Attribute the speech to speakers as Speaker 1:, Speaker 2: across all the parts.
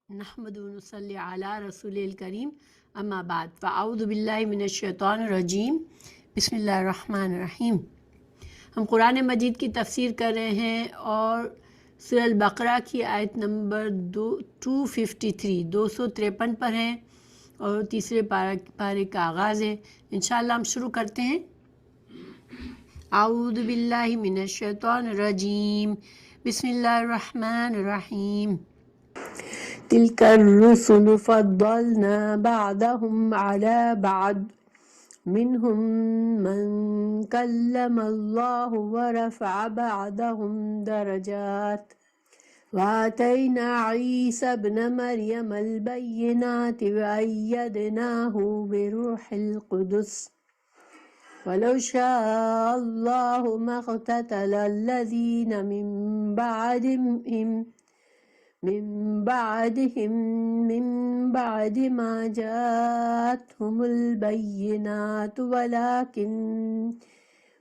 Speaker 1: نحمد و نصلی علی رسول الکریم اما بعد فاعوذ باللہ من الشیطان الرجیم بسم اللہ الرحمن الرحیم۔ ہم قرآن مجید کی تفسیر کر رہے ہیں اور سورہ البقرہ کی آیت نمبر 253 پر ہیں اور تیسرے پارے کا آغاز ہے۔ انشاءاللہ ہم شروع کرتے ہیں۔ اعوذ باللہ من الشیطان الرجیم بسم اللہ الرحمن الرحیم۔ تلک الرسل فضلنا بعضهم على بعض منهم من كلم الله ورفع بعضهم درجات وآتينا عيسى ابن مريم البينات وأيدناه بروح القدس ولو شاء الله ما اقتتل الذين من بعد ما جاءتهم البينات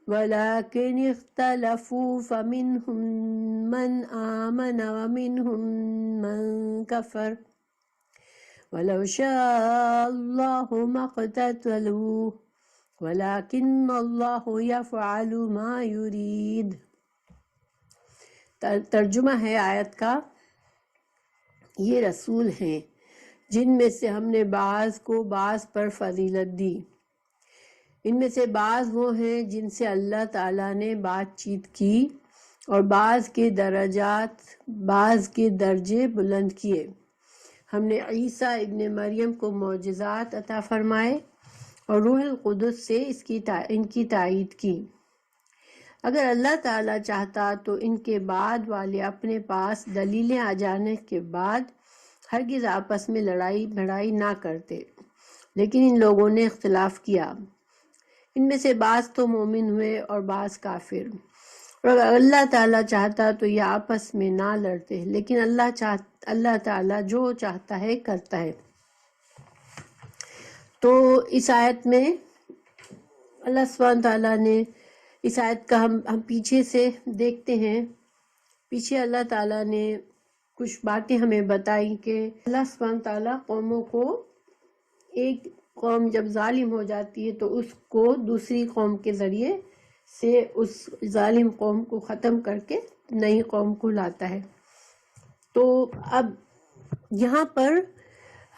Speaker 1: ولكن اختلفوا فمنهم من آمن ومنهم من كفر ولو شاء الله ما اقتتلوا ولكن الله يفعل ما يريد۔ ترجمہ ہے آیت کا۔ یہ رسول ہیں جن میں سے ہم نے بعض کو بعض پر فضیلت دی۔ ان میں سے بعض وہ ہیں جن سے اللہ تعالیٰ نے بات چیت کی اور بعض کے درجات، بعض کے درجے بلند کیے۔ ہم نے عیسیٰ ابن مریم کو معجزات عطا فرمائے اور روح القدس سے ان کی تائید کی۔ اگر اللہ تعالیٰ چاہتا تو ان کے بعد والے اپنے پاس دلیلیں آ جانے کے بعد ہرگز آپس میں لڑائی بھڑائی نہ کرتے، لیکن ان لوگوں نے اختلاف کیا۔ ان میں سے بعض تو مومن ہوئے اور بعض کافر، اور اگر اللہ تعالیٰ چاہتا تو یہ آپس میں نہ لڑتے، لیکن اللہ تعالیٰ جو چاہتا ہے کرتا ہے۔ تو اس آیت میں اللہ سبحانہ تعالیٰ نے اس آیت کا ہم پیچھے سے دیکھتے ہیں۔ پیچھے اللہ تعالیٰ نے کچھ باتیں ہمیں بتائی کہ اللہ سبحانہ تعالیٰ قوموں کو، ایک قوم جب ظالم ہو جاتی ہے تو اس کو دوسری قوم کے ذریعے سے اس ظالم قوم کو ختم کر کے نئی قوم کو لاتا ہے۔ تو اب یہاں پر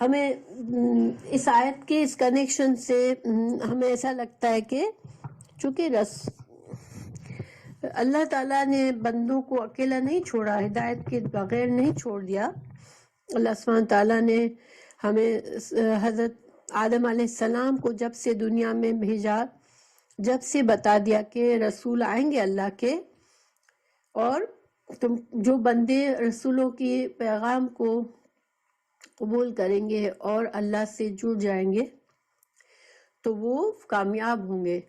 Speaker 1: ہمیں اس آیت کے اس کنیکشن سے ہمیں ایسا لگتا ہے کہ چونکہ اللہ تعالیٰ نے بندوں کو اکیلا نہیں چھوڑا، ہدایت کے بغیر نہیں چھوڑ دیا۔ اللہ سبحانہ تعالیٰ نے ہمیں حضرت آدم علیہ السلام کو جب سے دنیا میں بھیجا، جب سے بتا دیا کہ رسول آئیں گے اللہ کے، اور تم جو بندے رسولوں کے پیغام کو قبول کریں گے اور اللہ سے جڑ جائیں گے تو وہ کامیاب ہوں گے،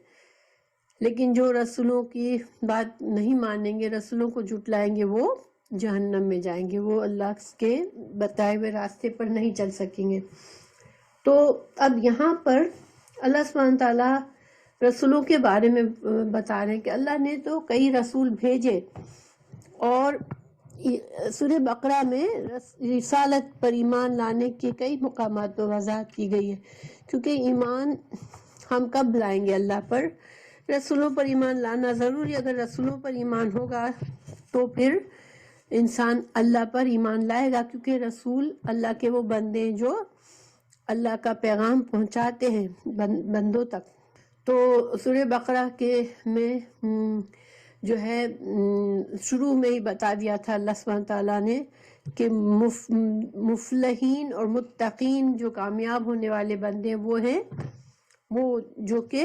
Speaker 1: لیکن جو رسولوں کی بات نہیں مانیں گے، رسولوں کو جھٹلائیں گے، وہ جہنم میں جائیں گے، وہ اللہ کے بتائے ہوئے راستے پر نہیں چل سکیں گے۔ تو اب یہاں پر اللہ سبحانہ تعالیٰ رسولوں کے بارے میں بتا رہے ہیں کہ اللہ نے تو کئی رسول بھیجے، اور سورہ بقرہ میں رسالت پر ایمان لانے کے کئی مقامات پر وضاحت کی گئی ہے، کیونکہ ایمان ہم کب لائیں گے اللہ پر؟ رسولوں پر ایمان لانا ضروری۔ اگر رسولوں پر ایمان ہوگا تو پھر انسان اللہ پر ایمان لائے گا، کیونکہ رسول اللہ کے وہ بندے ہیں جو اللہ کا پیغام پہنچاتے ہیں بندوں تک۔ تو سورہ بقرہ کے میں جو ہے شروع میں ہی بتا دیا تھا اللہ سبحانہ تعالیٰ نے کہ مفلحین اور متقین جو کامیاب ہونے والے بندے وہ ہیں، وہ جو کہ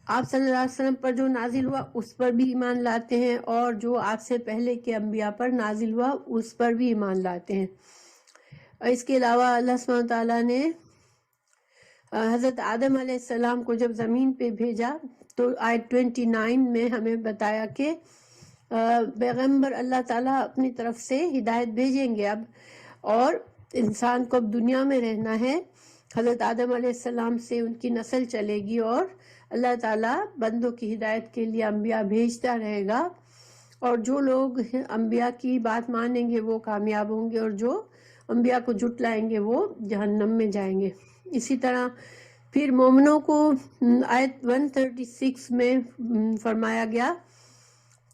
Speaker 1: آپ صلی اللہ علیہ وسلم پر جو نازل ہوا اس پر بھی ایمان لاتے ہیں، اور جو آپ سے پہلے کے انبیاء پر نازل ہوا اس پر بھی ایمان لاتے ہیں۔ اور اس کے علاوہ اللہ سبحانہ تعالیٰ نے حضرت آدم علیہ السلام کو جب زمین پہ بھیجا تو آیت 29 میں ہمیں بتایا کہ پیغمبر اللہ تعالیٰ اپنی طرف سے ہدایت بھیجیں گے اب، اور انسان کو اب دنیا میں رہنا ہے۔ حضرت آدم علیہ السلام سے ان کی نسل چلے گی، اور اللہ تعالیٰ بندوں کی ہدایت کے لیے انبیاء بھیجتا رہے گا، اور جو لوگ انبیاء کی بات مانیں گے وہ کامیاب ہوں گے، اور جو انبیاء کو جھٹلائیں گے وہ جہنم میں جائیں گے۔ اسی طرح پھر مومنوں کو آیت 136 میں فرمایا گیا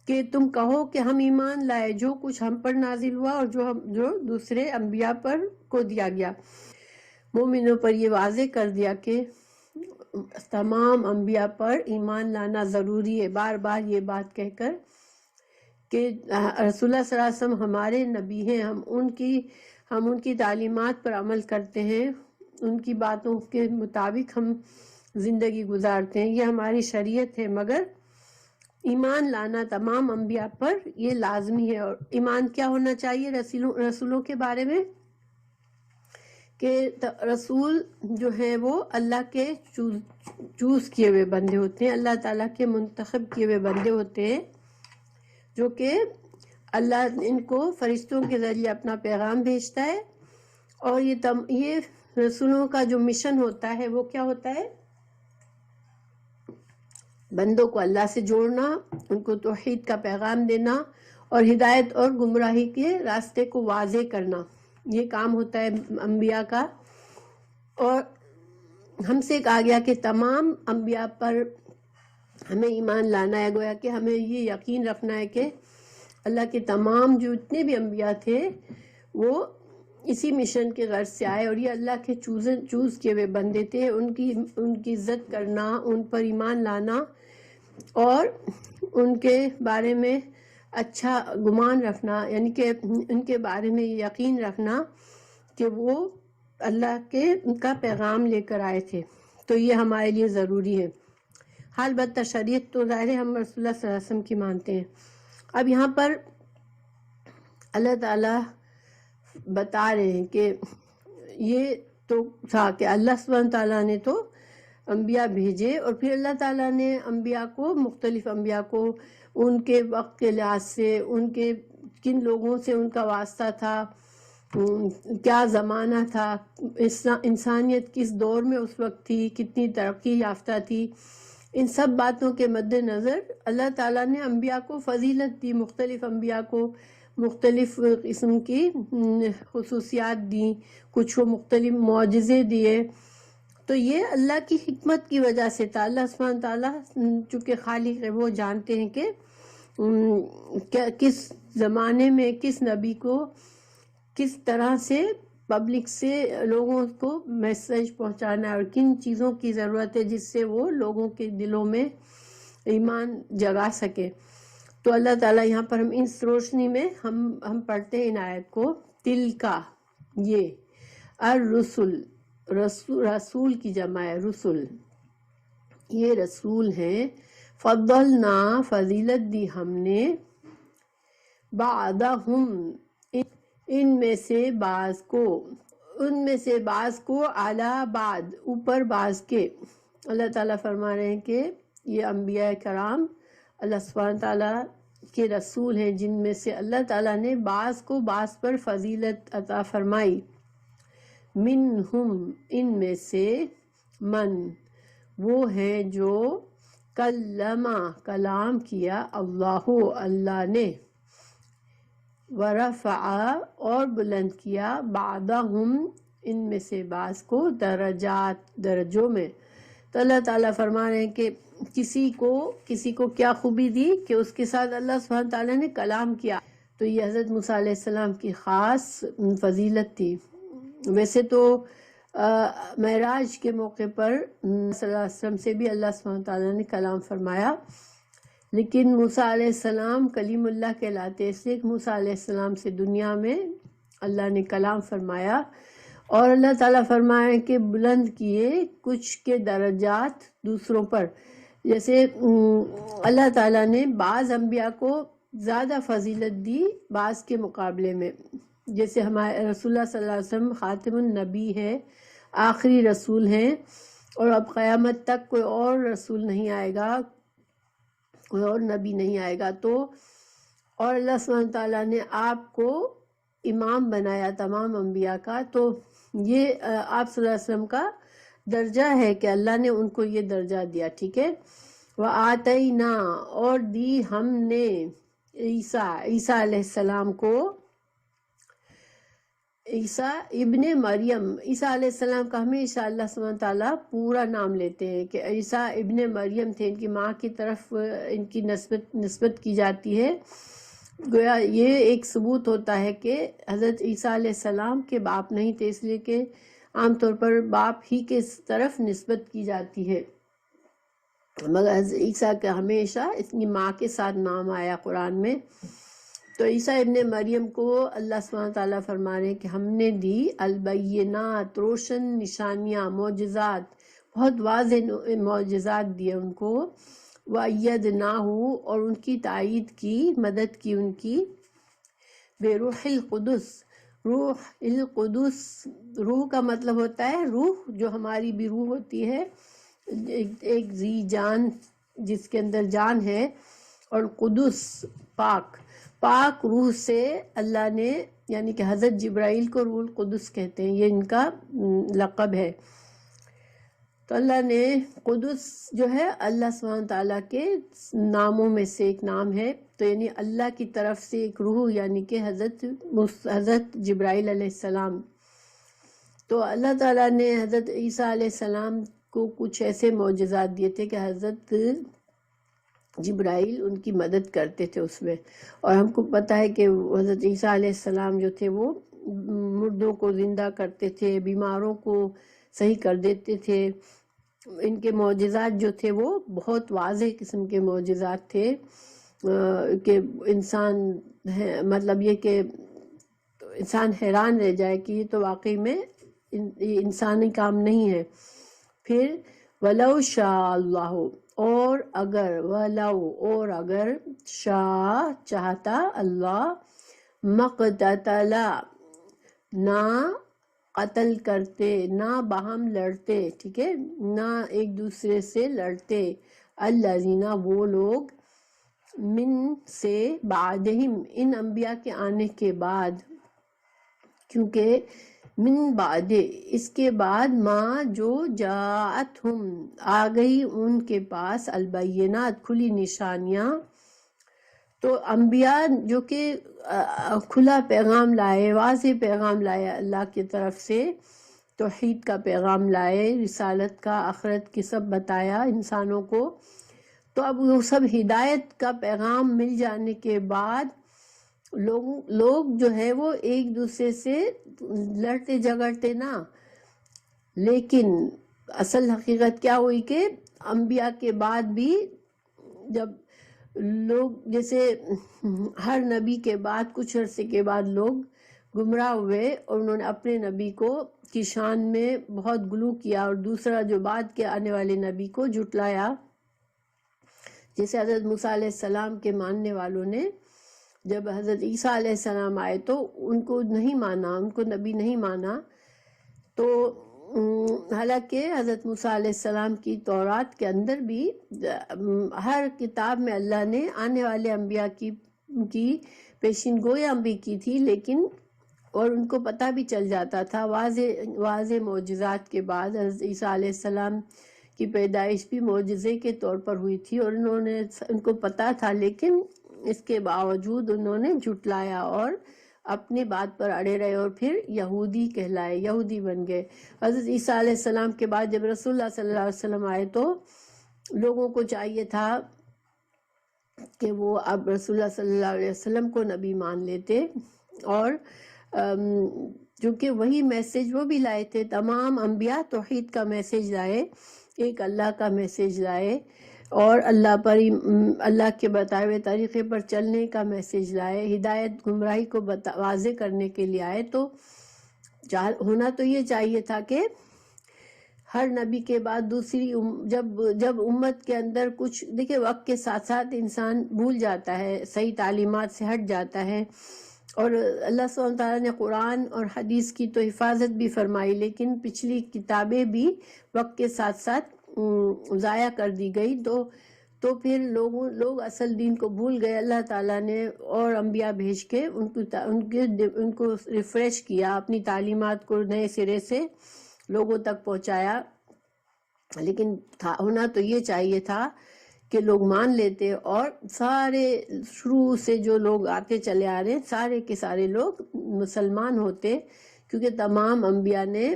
Speaker 1: کہ تم کہو کہ ہم ایمان لائے جو کچھ ہم پر نازل ہوا اور جو دوسرے انبیاء پر کو دیا گیا۔ مومنوں پر یہ واضح کر دیا کہ تمام انبیاء پر ایمان لانا ضروری ہے، بار بار یہ بات کہہ کر کہ رسول اللہ صلی اللہ علیہ وسلم ہمارے نبی ہیں، ہم ان کی تعلیمات پر عمل کرتے ہیں، ان کی باتوں کے مطابق ہم زندگی گزارتے ہیں، یہ ہماری شریعت ہے۔ مگر ایمان لانا تمام انبیاء پر یہ لازمی ہے۔ اور ایمان کیا ہونا چاہیے رسولوں کے بارے میں؟ کہ رسول جو ہیں وہ اللہ کے چوز کیے ہوئے بندے ہوتے ہیں، اللہ تعالیٰ کے منتخب کیے ہوئے بندے ہوتے ہیں، جو کہ اللہ ان کو فرشتوں کے ذریعے اپنا پیغام بھیجتا ہے۔ اور یہ رسولوں کا جو مشن ہوتا ہے وہ کیا ہوتا ہے؟ بندوں کو اللہ سے جوڑنا، ان کو توحید کا پیغام دینا اور ہدایت اور گمراہی کے راستے کو واضح کرنا، یہ کام ہوتا ہے انبیاء کا۔ اور ہم سے کہا گیا کہ تمام انبیاء پر ہمیں ایمان لانا ہے، گویا کہ ہمیں یہ یقین رکھنا ہے کہ اللہ کے تمام جو اتنے بھی انبیاء تھے وہ اسی مشن کے غرض سے آئے، اور یہ اللہ کے چوز کیے ہوئے بندے تھے۔ ان کی عزت کرنا، ان پر ایمان لانا اور ان کے بارے میں اچھا گمان رکھنا، یعنی کہ ان کے بارے میں یقین رکھنا کہ وہ اللہ کے ان کا پیغام لے کر آئے تھے، تو یہ ہمارے لیے ضروری ہے۔ البتہ شریعت تو ظاہر ہے ہم رسول اللہ صلی اللہ علیہ وسلم کی مانتے ہیں۔ اب یہاں پر اللہ تعالیٰ بتا رہے ہیں کہ یہ تو تھا کہ اللہ سبحانہ تعالیٰ نے تو انبیاء بھیجے، اور پھر اللہ تعالیٰ نے مختلف انبیاء کو ان کے وقت کے لحاظ سے، ان کے کن لوگوں سے ان کا واسطہ تھا، کیا زمانہ تھا، انسانیت کس دور میں اس وقت تھی، کتنی ترقی یافتہ تھی، ان سب باتوں کے مد نظر اللہ تعالیٰ نے انبیاء کو فضیلت دی، مختلف انبیاء کو مختلف قسم کی خصوصیات دیں، کچھ کو مختلف معجزے دیے۔ تو یہ اللہ کی حکمت کی وجہ سے تھا۔ اللہ سبحانہ تعالیٰ چونکہ خالق ہے، وہ جانتے ہیں کہ کس زمانے میں کس نبی کو کس طرح سے پبلک سے لوگوں کو میسج پہنچانا ہے، اور کن چیزوں کی ضرورت ہے جس سے وہ لوگوں کے دلوں میں ایمان جگا سکے۔ تو اللہ تعالیٰ یہاں پر ہم اس روشنی میں ہم پڑھتے ہیں ان آیت کو، تلکا یہ الرسل، رسول کی جمع ہے رسل، یہ رسول ہیں، فضلنا فضیلت دی ہم نے، بعدہم ان میں سے بعض کو علی بعد اوپر بعض کے۔ اللہ تعالیٰ فرما رہے ہیں کہ یہ انبیاء کرام اللہ سبحانہ تعالیٰ کے رسول ہیں، جن میں سے اللہ تعالیٰ نے بعض کو بعض پر فضیلت عطا فرمائی۔ منہم ان میں سے، من وہ ہیں جو کلمہ کلام کیا اللہ نے، ورفع اور بلند کیا، بعضہم ان میں سے بعض کو، درجوں میں۔ تو اللہ تعالیٰ فرما رہے ہیں کہ کسی کو کیا خوبی دی کہ اس کے ساتھ اللہ سبحانہ تعالیٰ نے کلام کیا، تو یہ حضرت موسیٰ علیہ السلام کی خاص فضیلت تھی۔ ویسے تو معراج کے موقع پر صلی اللہ علیہ وسلم سے بھی اللہ سبحانہ تعالیٰ نے کلام فرمایا، لیکن موسیٰ علیہ السلام کلیم اللہ کہلاتے، اس لیے موسیٰ علیہ السلام سے دنیا میں اللہ نے کلام فرمایا، اور اللہ تعالیٰ فرمایا کہ بلند کیے کچھ کے درجات دوسروں پر۔ جیسے اللہ تعالیٰ نے بعض انبیاء کو زیادہ فضیلت دی بعض کے مقابلے میں، جیسے ہمارے رسول اللہ صلی اللہ علیہ وسلم خاتم النبی ہے، آخری رسول ہیں، اور اب قیامت تک کوئی اور رسول نہیں آئے گا، کوئی اور نبی نہیں آئے گا، تو اور اللہ سبحانہ تعالیٰ نے آپ کو امام بنایا تمام انبیاء کا، تو یہ آپ صلی اللہ علیہ وسلم کا درجہ ہے کہ اللہ نے ان کو یہ درجہ دیا، ٹھیک ہے۔ وَآتَيْنَا اور دی ہم نے عیسیٰ علیہ السلام کو عیسیٰ ابن مریم، عیسیٰ علیہ السلام کا ہمیشہ اللہ سبحانہ تعالیٰ پورا نام لیتے ہیں کہ عیسیٰ ابن مریم تھے، ان کی ماں کی طرف ان کی نسبت کی جاتی ہے، گویا یہ ایک ثبوت ہوتا ہے کہ حضرت عیسیٰ علیہ السلام کے باپ نہیں تھے، اس لیے کہ عام طور پر باپ ہی کے طرف نسبت کی جاتی ہے، مگر حضرت عیسیٰ کا ہمیشہ اپنی ماں کے ساتھ نام آیا قرآن میں۔ تو عیسیٰ ابن مریم کو اللہ سبحانہ تعالیٰ فرما رہے ہیں کہ ہم نے دی البینات، روشن نشانیاں، معجزات، بہت واضح معجزات دیے ان کو، وَأَيَّدْنَاهُ، اور ان کی تائید کی، مدد کی ان کی، بروح القدس، روح القدس، روح کا مطلب ہوتا ہے روح جو ہماری بھی روح ہوتی ہے، ایک ذی جان جس کے اندر جان ہے، اور قدس پاک روح سے اللہ نے، یعنی کہ حضرت جبرائیل کو روح القدس کہتے ہیں، یہ ان کا لقب ہے۔ تو اللہ نے، قدس جو ہے اللہ سبحانہ تعالیٰ کے ناموں میں سے ایک نام ہے، تو یعنی اللہ کی طرف سے ایک روح، یعنی کہ حضرت جبرائیل علیہ السلام۔ تو اللہ تعالیٰ نے حضرت عیسیٰ علیہ السلام کو کچھ ایسے معجزات دیے تھے کہ حضرت جبرائیل ان کی مدد کرتے تھے اس میں، اور ہم کو پتہ ہے کہ حضرت عیسیٰ علیہ السلام جو تھے وہ مردوں کو زندہ کرتے تھے، بیماروں کو صحیح کر دیتے تھے، ان کے معجزات جو تھے وہ بہت واضح قسم کے معجزات تھے کہ انسان مطلب یہ کہ انسان حیران رہ جائے کہ یہ تو واقعی میں انسانی کام نہیں ہے۔ پھر وَلَوْ شَاءَ اللَّهُ، اور اگر شاء چاہتا اللہ، مقتتل نہ قتل کرتے، نہ باہم لڑتے، ٹھیک ہے، نہ ایک دوسرے سے لڑتے، الذین وہ لوگ، من سے، بعدہم ان انبیاء کے آنے کے بعد، کیونکہ من بعد اس کے بعد، ما جو جاءتہم آ گئی ان کے پاس، البینات کھلی نشانیاں، تو انبیاء جو کہ کھلا پیغام لائے، واضح پیغام لائے اللہ کی طرف سے، توحید کا پیغام لائے، رسالت کا، آخرت کی سب بتایا انسانوں کو، تو اب وہ سب ہدایت کا پیغام مل جانے کے بعد لوگ جو ہے وہ ایک دوسرے سے لڑتے جھگڑتے نا، لیکن اصل حقیقت کیا ہوئی کہ انبیاء کے بعد بھی جب لوگ، جیسے ہر نبی کے بعد کچھ عرصے کے بعد لوگ گمراہ ہوئے اور انہوں نے اپنے نبی کو کی شان میں بہت غلو کیا، اور دوسرا جو بعد کے آنے والے نبی کو جھٹلایا، جیسے حضرت موسیٰ علیہ السلام کے ماننے والوں نے جب حضرت عیسیٰ علیہ السلام آئے تو ان کو نہیں مانا، ان کو نبی نہیں مانا، تو حالانکہ حضرت موسیٰ علیہ السلام کی تورات کے اندر بھی ہر کتاب میں اللہ نے آنے والے انبیاء کی پیشین گویاں بھی کی تھی، لیکن اور ان کو پتہ بھی چل جاتا تھا، واضح معجزات کے بعد حضرت عیسیٰ علیہ السلام کی پیدائش بھی معجزے کے طور پر ہوئی تھی، اور ان کو پتہ تھا، لیکن اس کے باوجود انہوں نے جھٹلایا اور اپنی بات پر اڑے رہے، اور پھر یہودی کہلائے، یہودی بن گئے۔ حضرت عیسیٰ علیہ السلام کے بعد جب رسول اللہ صلی اللہ علیہ وسلم آئے تو لوگوں کو چاہیے تھا کہ وہ اب رسول اللہ صلی اللہ علیہ وسلم کو نبی مان لیتے، اور چونکہ وہی میسیج وہ بھی لائے تھے، تمام انبیاء توحید کا میسیج لائے، ایک اللہ کا میسیج لائے، اور اللہ کے بتائے ہوئے طریقے پر چلنے کا میسیج لائے، ہدایت گمراہی کو واضح کرنے کے لیے آئے۔ تو ہونا تو یہ چاہیے تھا کہ ہر نبی کے بعد دوسری جب امت کے اندر کچھ، دیکھیں وقت کے ساتھ ساتھ انسان بھول جاتا ہے، صحیح تعلیمات سے ہٹ جاتا ہے، اور اللہ سبحانہ تعالیٰ نے قرآن اور حدیث کی تو حفاظت بھی فرمائی، لیکن پچھلی کتابیں بھی وقت کے ساتھ ساتھ ضائع کر دی گئی، تو پھر لوگ اصل دین کو بھول گئے۔ اللہ تعالیٰ نے اور انبیاء بھیج کے ان کو ریفریش کیا، اپنی تعلیمات کو نئے سرے سے لوگوں تک پہنچایا، لیکن ہونا تو یہ چاہیے تھا کہ لوگ مان لیتے، اور سارے شروع سے جو لوگ آتے چلے آ رہے ہیں سارے کے سارے لوگ مسلمان ہوتے، کیونکہ تمام انبیاء نے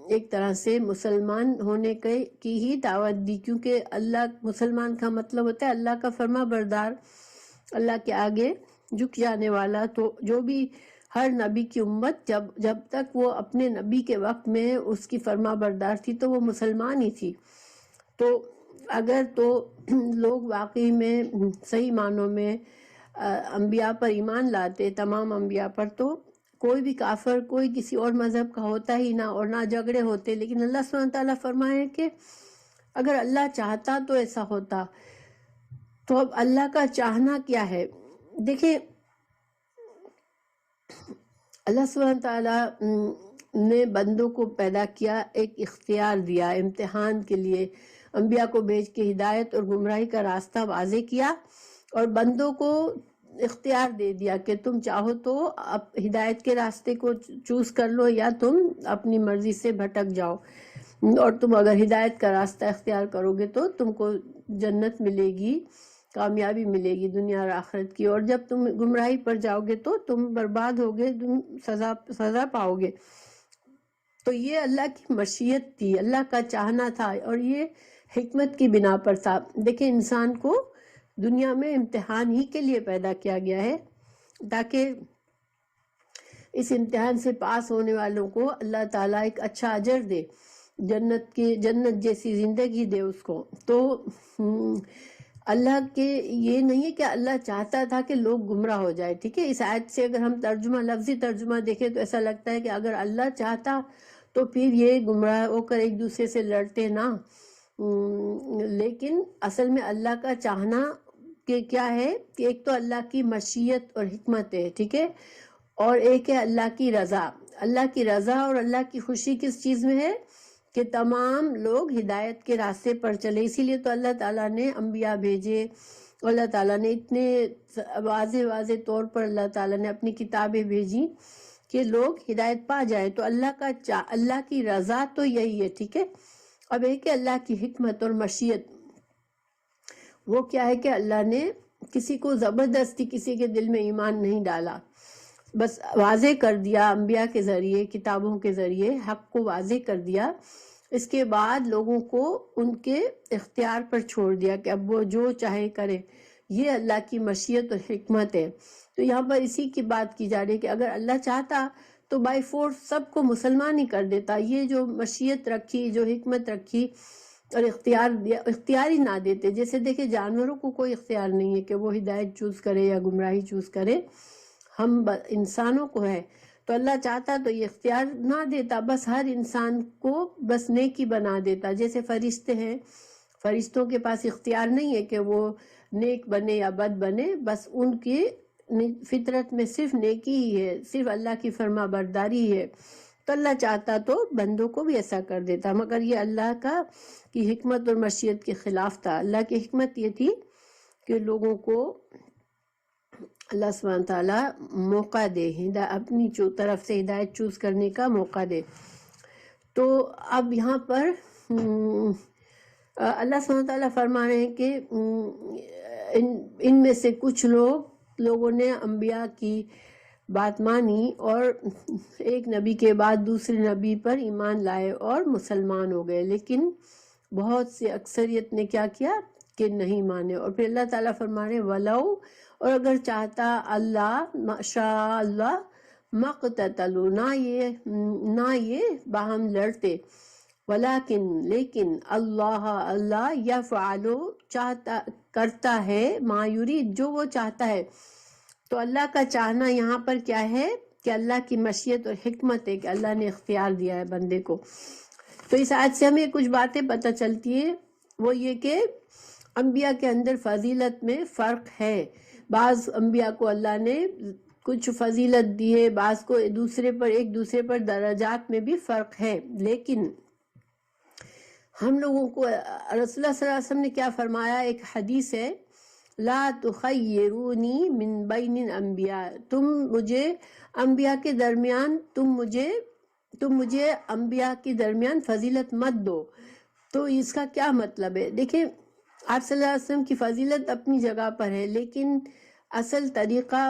Speaker 1: ایک طرح سے مسلمان ہونے کی ہی دعوت دی، کیونکہ اللہ مسلمان کا مطلب ہوتا ہے اللہ کا فرما بردار، اللہ کے آگے جھک جانے والا۔ تو جو بھی ہر نبی کی امت جب تک وہ اپنے نبی کے وقت میں اس کی فرما بردار تھی تو وہ مسلمان ہی تھی۔ تو اگر تو لوگ واقعی میں صحیح معنوں میں انبیاء پر ایمان لاتے، تمام انبیاء پر، تو کوئی بھی کافر کوئی کسی اور مذہب کا ہوتا ہی نہ، اور نہ جھگڑے ہوتے۔ لیکن اللہ سبحانہ تعالیٰ فرمائے کہ اگر اللہ چاہتا تو ایسا ہوتا۔ تو اب اللہ کا چاہنا کیا ہے؟ دیکھیں، اللہ سبحانہ تعالیٰ نے بندوں کو پیدا کیا، ایک اختیار دیا امتحان کے لیے، انبیاء کو بھیج کے ہدایت اور گمراہی کا راستہ واضح کیا، اور بندوں کو اختیار دے دیا کہ تم چاہو تو ہدایت کے راستے کو چوز کر لو یا تم اپنی مرضی سے بھٹک جاؤ، اور تم اگر ہدایت کا راستہ اختیار کرو گے تو تم کو جنت ملے گی، کامیابی ملے گی دنیا اور آخرت کی، اور جب تم گمراہی پر جاؤ گے تو تم برباد ہوگے، تم سزا پاؤ گے۔ تو یہ اللہ کی مشیت تھی، اللہ کا چاہنا تھا، اور یہ حکمت کی بنا پر تھا۔ دیکھیں، انسان کو دنیا میں امتحان ہی کے لیے پیدا کیا گیا ہے، تاکہ اس امتحان سے پاس ہونے والوں کو اللہ تعالیٰ ایک اچھا اجر دے، جنت جیسی زندگی دے اس کو۔ تو اللہ کے یہ نہیں ہے کہ اللہ چاہتا تھا کہ لوگ گمراہ ہو جائے، ٹھیک ہے۔ اس آیت سے اگر ہم لفظی ترجمہ دیکھیں تو ایسا لگتا ہے کہ اگر اللہ چاہتا تو پھر یہ گمراہ ہو کر ایک دوسرے سے لڑتے نا، لیکن اصل میں اللہ کا چاہنا کہ کیا ہے کہ ایک تو اللہ کی مشیت اور حکمت ہے، ٹھیک ہے، اور ایک ہے اللہ کی رضا۔ اللہ کی رضا اور اللہ کی خوشی کس چیز میں ہے؟ کہ تمام لوگ ہدایت کے راستے پر چلے۔ اسی لیے تو اللہ تعالیٰ نے انبیاء بھیجے، اللہ تعالیٰ نے اتنے واضح طور پر اللہ تعالیٰ نے اپنی کتابیں بھیجی کہ لوگ ہدایت پا جائیں۔ تو اللہ کی رضا تو یہی ہے، ٹھیک ہے۔ اب ایک ہے اللہ کی حکمت اور مشیت، وہ کیا ہے کہ اللہ نے کسی کو زبردستی کسی کے دل میں ایمان نہیں ڈالا، بس واضح کر دیا انبیاء کے ذریعے، کتابوں کے ذریعے حق کو واضح کر دیا۔ اس کے بعد لوگوں کو ان کے اختیار پر چھوڑ دیا کہ اب وہ جو چاہے کرے۔ یہ اللہ کی مشیت اور حکمت ہے۔ تو یہاں پر اسی کی بات کی جا رہی ہے کہ اگر اللہ چاہتا تو بائی فورس سب کو مسلمان ہی کر دیتا۔ یہ جو مشیت رکھی، جو حکمت رکھی اور اختیار ہی نہ دیتے، جیسے دیکھیں جانوروں کو کوئی اختیار نہیں ہے کہ وہ ہدایت چوز کرے یا گمراہی چوز کرے، ہم انسانوں کو ہے۔ تو اللہ چاہتا تو یہ اختیار نہ دیتا، بس ہر انسان کو بس نیکی بنا دیتا۔ جیسے فرشتے ہیں، فرشتوں کے پاس اختیار نہیں ہے کہ وہ نیک بنے یا بد بنے، بس ان کی فطرت میں صرف نیکی ہی ہے، صرف اللہ کی فرما برداری ہے۔ تو اللہ چاہتا تو بندوں کو بھی ایسا کر دیتا، مگر یہ اللہ کی حکمت اور مشیت کے خلاف تھا۔ اللہ کی حکمت یہ تھی کہ لوگوں کو اللہ سبحانہ تعالیٰ موقع دے، اپنی طرف سے ہدایت چوز کرنے کا موقع دے۔ تو اب یہاں پر اللہ سبحانہ تعالیٰ فرما رہے ہیں کہ ان میں سے کچھ لوگوں نے انبیاء کی بات مانی اور ایک نبی کے بعد دوسرے نبی پر ایمان لائے اور مسلمان ہو گئے، لیکن بہت سے اکثریت نے کیا کیا کہ نہیں مانے۔ اور پھر اللہ تعالیٰ فرما رہے وَلَوْ، اور اگر چاہتا اللہ، شاء اللہ، مقتتلوا، نہ یہ باہم لڑتے، ولیکن لیکن اللہ یفعل، چاہتا کرتا ہے، ما یرید، جو وہ چاہتا ہے۔ تو اللہ کا چاہنا یہاں پر کیا ہے کہ اللہ کی مشیت اور حکمت ہے کہ اللہ نے اختیار دیا ہے بندے کو۔ تو اس آیت سے ہمیں کچھ باتیں پتہ چلتی ہیں، وہ یہ کہ انبیاء کے اندر فضیلت میں فرق ہے۔ بعض انبیاء کو اللہ نے کچھ فضیلت دی ہے، بعض کو ایک دوسرے پر درجات میں بھی فرق ہے، لیکن ہم لوگوں کو رسول اللہ صلی اللہ علیہ وسلم نے کیا فرمایا؟ ایک حدیث ہے، لا تخیرونی من بین الانبیاء، تم مجھے انبیاء کے درمیان انبیاء کے درمیان فضیلت مت دو۔ تو اس کا کیا مطلب ہے؟ دیکھیں، آپ صلی اللہ علیہ وسلم کی فضیلت اپنی جگہ پر ہے، لیکن اصل طریقہ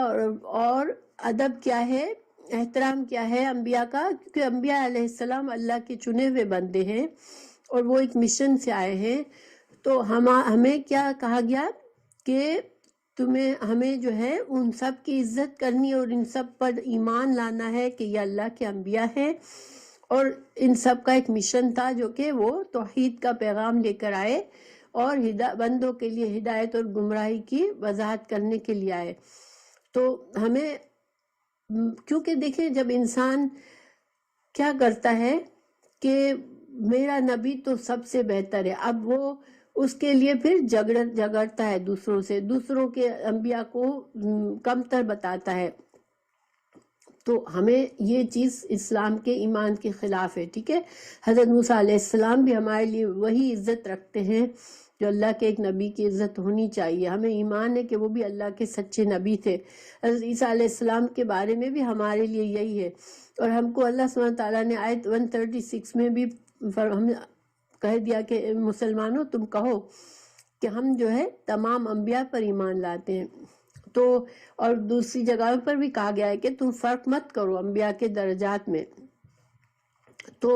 Speaker 1: اور ادب کیا ہے؟ احترام کیا ہے انبیاء کا، کیونکہ انبیاء علیہ السلام اللہ کے چنے ہوئے بندے ہیں اور وہ ایک مشن سے آئے ہیں. تو ہمیں کیا کہا گیا کہ ہمیں جو ہے ان سب کی عزت کرنی اور ان سب پر ایمان لانا ہے کہ یہ اللہ کے انبیاء ہیں، اور ان سب کا ایک مشن تھا جو کہ وہ توحید کا پیغام لے کر آئے اور بندوں کے لیے ہدایت اور گمراہی کی وضاحت کرنے کے لیے آئے. تو ہمیں، کیونکہ دیکھیں جب انسان کیا کرتا ہے کہ میرا نبی تو سب سے بہتر ہے، اب وہ اس کے لیے پھر جگڑتا ہے دوسروں سے، دوسروں کے انبیاء کو کمتر بتاتا ہے. تو ہمیں یہ چیز اسلام کے ایمان کے خلاف ہے. ٹھیک ہے، حضرت موسیٰ علیہ السلام بھی ہمارے لیے وہی عزت رکھتے ہیں جو اللہ کے ایک نبی کی عزت ہونی چاہیے. ہمیں ایمان ہے کہ وہ بھی اللہ کے سچے نبی تھے. حضرت عیسیٰ علیہ السلام کے بارے میں بھی ہمارے لیے یہی ہے، اور ہم کو اللہ سبحانہ تعالیٰ نے آیت 136 میں بھی ہم کہہ دیا کہ مسلمانوں تم کہو کہ ہم جو ہے تمام انبیاء پر ایمان لاتے ہیں. تو اور دوسری جگہ پر بھی کہا گیا ہے کہ تم فرق مت کرو انبیاء کے درجات میں. تو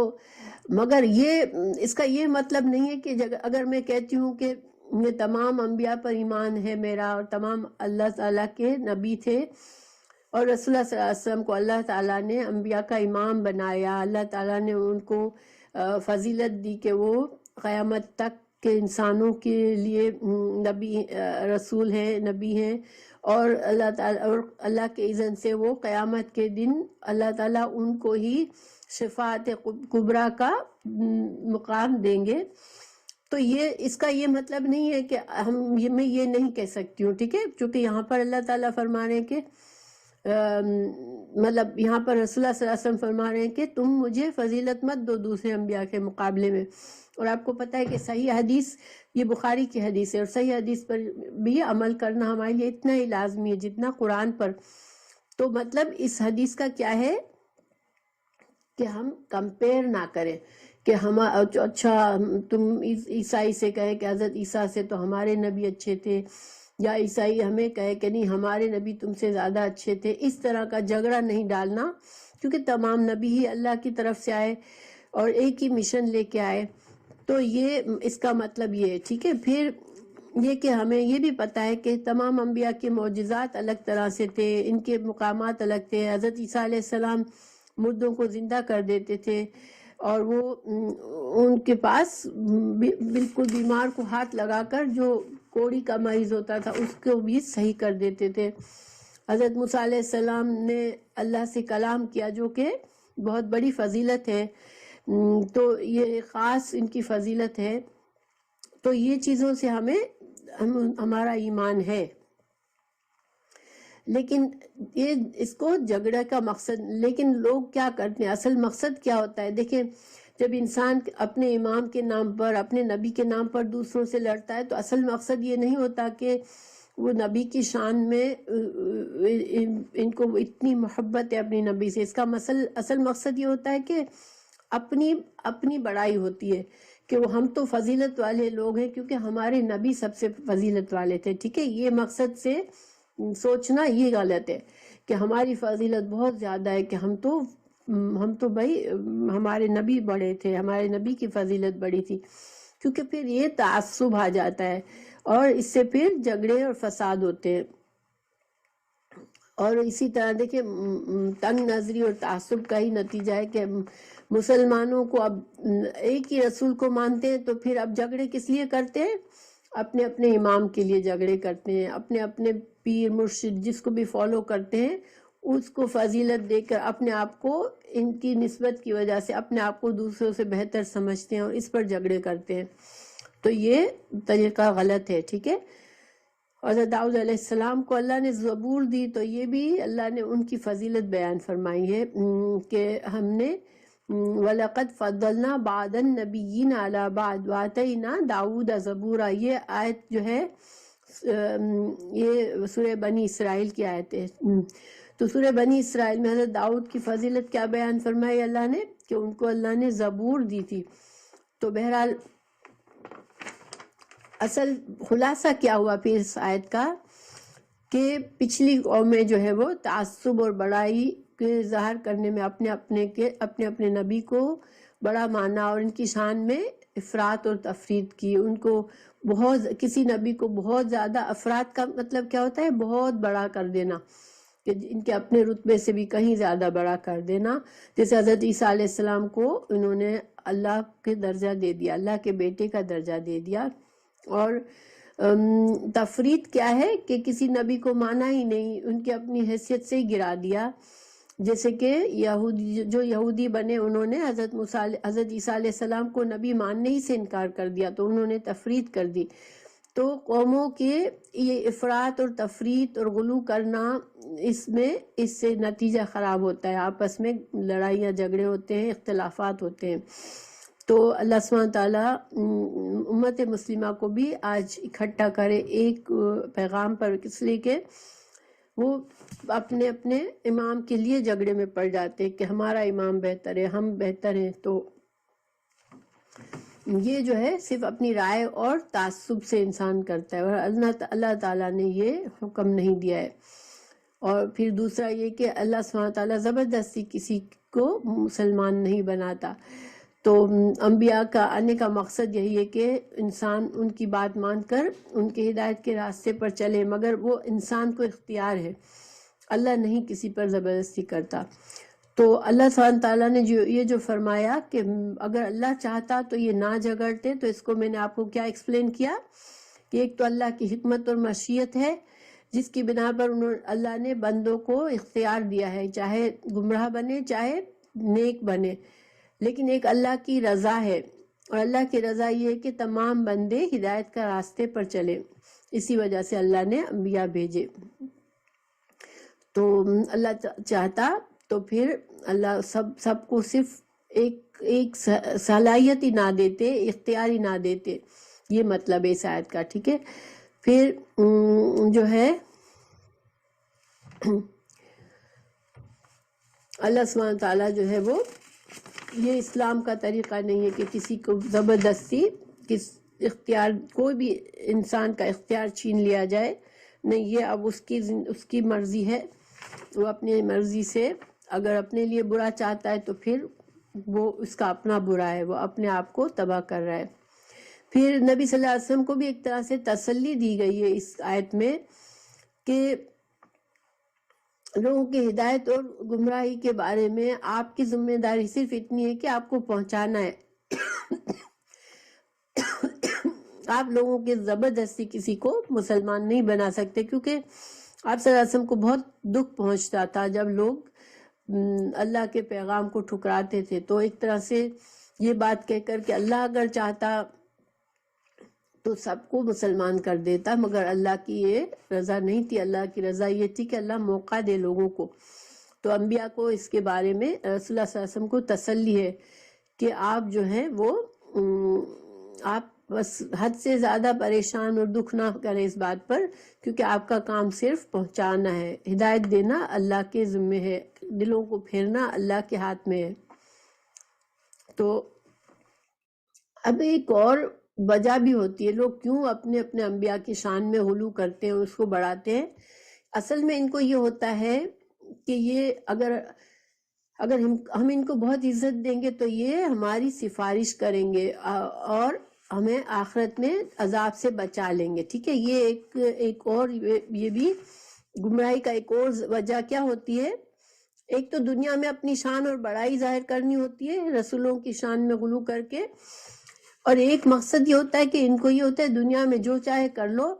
Speaker 1: مگر اس کا یہ مطلب نہیں ہے کہ اگر میں کہتی ہوں کہ یہ تمام انبیاء پر ایمان ہے میرا اور تمام اللہ تعالیٰ کے نبی تھے اور رسول اللہ صلی اللہ علیہ وسلم کو اللہ تعالیٰ نے انبیاء کا امام بنایا، اللہ تعالیٰ نے ان کو فضیلت دی کہ وہ قیامت تک کے انسانوں کے لیے نبی رسول ہیں، نبی ہیں، اور اللہ کے اذن سے وہ قیامت کے دن اللہ تعالیٰ ان کو ہی شفاعت کبریٰ کا مقام دیں گے. تو اس کا یہ مطلب نہیں ہے کہ میں یہ نہیں کہہ سکتی ہوں. ٹھیک ہے، چونکہ یہاں پر اللہ تعالیٰ فرما رہے ہیں کہ مطلب یہاں پر رسول اللہ صلی اللہ علیہ وسلم فرما رہے ہیں کہ تم مجھے فضیلت مت دو دوسرے انبیاء کے مقابلے میں. اور آپ کو پتہ ہے کہ صحیح حدیث، یہ بخاری کی حدیث ہے، اور صحیح حدیث پر بھی عمل کرنا ہمارے لیے اتنا ہی لازمی ہے جتنا قرآن پر. تو مطلب اس حدیث کا کیا ہے کہ ہم کمپیئر نہ کریں کہ اچھا تم عیسائی سے کہے کہ حضرت عیسیٰ سے تو ہمارے نبی اچھے تھے، یا عیسائی ہمیں کہے کہ نہیں ہمارے نبی تم سے زیادہ اچھے تھے. اس طرح کا جھگڑا نہیں ڈالنا، کیونکہ تمام نبی ہی اللہ کی طرف سے آئے اور ایک ہی مشن لے کے آئے. تو اس کا مطلب یہ ہے. ٹھیک ہے، پھر یہ کہ ہمیں یہ بھی پتہ ہے کہ تمام انبیاء کے معجزات الگ طرح سے تھے، ان کے مقامات الگ تھے. حضرت عیسیٰ علیہ السلام مردوں کو زندہ کر دیتے تھے، اور وہ ان کے پاس بالکل بیمار کو ہاتھ لگا کر جو کوڑی کا مریض ہوتا تھا اس کو بھی صحیح کر دیتے تھے. حضرت موسیٰ علیہ السلام نے اللہ سے کلام کیا جو کہ بہت بڑی فضیلت ہے. تو یہ خاص ان کی فضیلت ہے. تو یہ چیزوں سے ہمارا ایمان ہے. لیکن اس کو جھگڑے کا مقصد، لیکن لوگ کیا کرتے ہیں، اصل مقصد کیا ہوتا ہے؟ دیکھیں جب انسان اپنے امام کے نام پر، اپنے نبی کے نام پر دوسروں سے لڑتا ہے تو اصل مقصد یہ نہیں ہوتا کہ وہ نبی کی شان میں ان کو اتنی محبت ہے اپنی نبی سے. اس کا اصل مقصد یہ ہوتا ہے کہ اپنی بڑائی ہوتی ہے کہ ہم تو فضیلت والے لوگ ہیں کیونکہ ہمارے نبی سب سے فضیلت والے تھے. ٹھیک ہے، یہ مقصد سے سوچنا یہ غلط ہے کہ ہماری فضیلت بہت زیادہ ہے، کہ ہم تو بھائی ہمارے نبی بڑے تھے، ہمارے نبی کی فضیلت بڑی تھی. کیونکہ پھر یہ تعصب آ جاتا ہے اور اس سے پھر جھگڑے اور فساد ہوتے ہیں. اور اسی طرح دیکھیں تنگ نظری اور تعصب کا ہی نتیجہ ہے کہ مسلمانوں کو اب ایک ہی رسول کو مانتے ہیں تو پھر اب جھگڑے کس لیے کرتے ہیں؟ اپنے اپنے امام کے لیے جھگڑے کرتے ہیں، اپنے اپنے پیر مرشد جس کو بھی فالو کرتے ہیں اس کو فضیلت دے کر اپنے آپ کو، ان کی نسبت کی وجہ سے اپنے آپ کو دوسروں سے بہتر سمجھتے ہیں اور اس پر جھگڑے کرتے ہیں. تو یہ طریقہ غلط ہے. ٹھیک ہے، حضرت داؤد علیہ السلام کو اللہ نے زبور دی تو یہ بھی اللہ نے ان کی فضیلت بیان فرمائی ہے کہ ہم نے وَلَقَدْ فَضَّلْنَا بَعْضَ النَّبِيِّينَ عَلَى بَعْضٍ وَآتَيْنَا دَاوُودَ زَبُورًا. یہ آیت جو ہے یہ سورہ بنی اسرائیل کی آیت ہے. تو سورہ بنی اسرائیل میں حضرت داؤد کی فضیلت کیا بیان فرمائی اللہ نے کہ ان کو اللہ نے زبور دی تھی. تو بہرحال اصل خلاصہ کیا ہوا پھر اس آیت کا کہ پچھلی قومیں جو ہے وہ تعصب اور بڑائی کے ظاہر کرنے میں اپنے اپنے نبی کو بڑا مانا اور ان کی شان میں افراط اور تفرید کی. ان کو کسی نبی کو بہت زیادہ، افراد کا مطلب کیا ہوتا ہے؟ بہت بڑا کر دینا، کہ ان کے اپنے رتبے سے بھی کہیں زیادہ بڑا کر دینا. جیسے حضرت عیسیٰ علیہ السلام کو انہوں نے اللہ کے درجہ دے دیا، اللہ کے بیٹے کا درجہ دے دیا. اور تفرید کیا ہے کہ کسی نبی کو مانا ہی نہیں، ان کی اپنی حیثیت سے ہی گرا دیا. جیسے کہ یہودی بنے، انہوں نے حضرت عیسیٰ علیہ السلام کو نبی ماننے ہی سے انکار کر دیا، تو انہوں نے تفرید کر دی. تو قوموں کے یہ افراط اور تفریط اور غلو کرنا، اس سے نتیجہ خراب ہوتا ہے، آپس میں لڑائیاں جھگڑے ہوتے ہیں، اختلافات ہوتے ہیں. تو اللہ سبحانہ تعالیٰ امت مسلمہ کو بھی آج اکٹھا کرے ایک پیغام پر، اس لیے کہ وہ اپنے امام کے لیے جھگڑے میں پڑ جاتے ہیں کہ ہمارا امام بہتر ہے، ہم بہتر ہیں. تو یہ جو ہے صرف اپنی رائے اور تعصب سے انسان کرتا ہے، اور اللہ تعالیٰ نے یہ حکم نہیں دیا ہے. اور پھر دوسرا یہ کہ اللہ سبحانہ تعالیٰ زبردستی کسی کو مسلمان نہیں بناتا. تو انبیاء کا آنے کا مقصد یہی ہے کہ انسان ان کی بات مان کر ان کے ہدایت کے راستے پر چلے، مگر وہ انسان کو اختیار ہے، اللہ نہیں کسی پر زبردستی کرتا. تو اللہ سبحانہ تعالیٰ نے جو فرمایا کہ اگر اللہ چاہتا تو یہ نہ جھگڑتے، تو اس کو میں نے آپ کو کیا ایکسپلین کیا کہ ایک تو اللہ کی حکمت اور مشیت ہے، جس کی بنا پر اللہ نے بندوں کو اختیار دیا ہے، چاہے گمراہ بنے چاہے نیک بنے. لیکن ایک اللہ کی رضا ہے، اور اللہ کی رضا یہ ہے کہ تمام بندے ہدایت کا راستے پر چلے. اسی وجہ سے اللہ نے انبیاء بھیجے. تو اللہ چاہتا تو پھر اللہ سب کو صرف ایک صلاحیت ہی نہ دیتے، اختیار ہی نہ دیتے. یہ مطلب ہے اس آیت کا. ٹھیک ہے. پھر جو ہے اللہ سبحانہ تعالیٰ جو ہے وہ، یہ اسلام کا طریقہ نہیں ہے کہ کسی کو زبردستی اختیار، کوئی بھی انسان کا اختیار چھین لیا جائے. نہیں، یہ اب اس کی مرضی ہے، وہ اپنی مرضی سے اگر اپنے لیے برا چاہتا ہے تو پھر وہ اس کا اپنا برا ہے، وہ اپنے آپ کو تباہ کر رہا ہے. پھر نبی صلی اللہ علیہ وسلم کو بھی ایک طرح سے تسلی دی گئی ہے اس آیت میں کہ لوگوں کی ہدایت اور گمراہی کے بارے میں آپ کی ذمہ داری صرف اتنی ہے کہ آپ کو پہنچانا ہے. آپ لوگوں کے زبردستی کسی کو مسلمان نہیں بنا سکتے، کیونکہ آپ صلی اللہ علیہ وسلم کو بہت دکھ پہنچتا تھا جب لوگ اللہ کے پیغام کو ٹھکراتے تھے. تو ایک طرح سے یہ بات کہہ کر کہ اللہ اگر چاہتا تو سب کو مسلمان کر دیتا، مگر اللہ کی یہ رضا نہیں تھی. اللہ کی رضا یہ تھی کہ اللہ موقع دے لوگوں کو. تو انبیاء کو اس کے بارے میں رسول اللہ صلی اللہ علیہ وسلم کو تسلی ہے کہ آپ جو ہیں وہ آپ بس حد سے زیادہ پریشان اور دکھ نہ کریں اس بات پر، کیونکہ آپ کا کام صرف پہنچانا ہے. ہدایت دینا اللہ کے ذمہ ہے، دلوں کو پھیرنا اللہ کے ہاتھ میں ہے. تو اب ایک اور وجہ بھی ہوتی ہے، لوگ کیوں اپنے انبیاء کی شان میں غلو کرتے ہیں، اس کو بڑھاتے ہیں. اصل میں ان کو یہ ہوتا ہے کہ یہ اگر ہم ان کو بہت عزت دیں گے تو یہ ہماری سفارش کریں گے اور ہمیں آخرت میں عذاب سے بچا لیں گے. ٹھیک ہے. یہ ایک اور یہ بھی گمراہی کا ایک اور وجہ کیا ہوتی ہے. ایک تو دنیا میں اپنی شان اور بڑائی ظاہر کرنی ہوتی ہے رسولوں کی شان میں غلو کر کے، اور ایک مقصد یہ ہوتا ہے کہ ان کو یہ ہوتا ہے دنیا میں جو چاہے کر لو،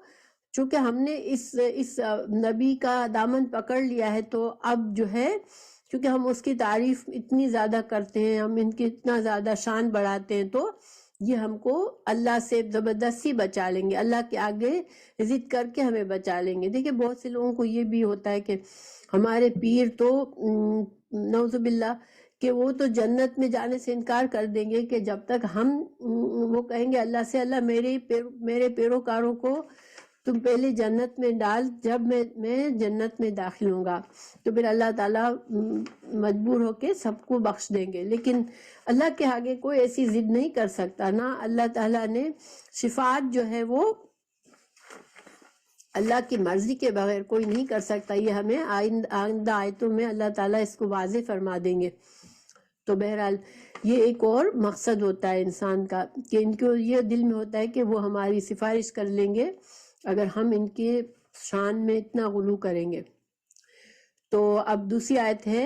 Speaker 1: چونکہ ہم نے اس نبی کا دامن پکڑ لیا ہے تو اب جو ہے کیونکہ ہم اس کی تعریف اتنی زیادہ کرتے ہیں، ہم ان کی اتنا زیادہ شان بڑھاتے ہیں، تو یہ ہم کو اللہ سے زبردستی بچا لیں گے، اللہ کے آگے ضد کر کے ہمیں بچا لیں گے. دیکھیں بہت سے لوگوں کو یہ بھی ہوتا ہے کہ ہمارے پیر تو نعوذ باللہ کہ وہ تو جنت میں جانے سے انکار کر دیں گے کہ جب تک وہ کہیں گے اللہ سے، اللہ میرے پیروکاروں کو تم پہلے جنت میں ڈال، جب میں جنت میں داخل ہوں گا. تو پھر اللہ تعالیٰ مجبور ہو کے سب کو بخش دیں گے. لیکن اللہ کے آگے کوئی ایسی ضد نہیں کر سکتا. نہ اللہ تعالیٰ نے شفاعت جو ہے وہ اللہ کی مرضی کے بغیر کوئی نہیں کر سکتا. یہ ہمیں آئندہ آیتوں میں اللہ تعالیٰ اس کو واضح فرما دیں گے. تو بہرحال یہ ایک اور مقصد ہوتا ہے انسان کا کہ ان کو یہ دل میں ہوتا ہے کہ وہ ہماری سفارش کر لیں گے اگر ہم ان کے شان میں اتنا غلو کریں گے. تو اب دوسری آیت ہے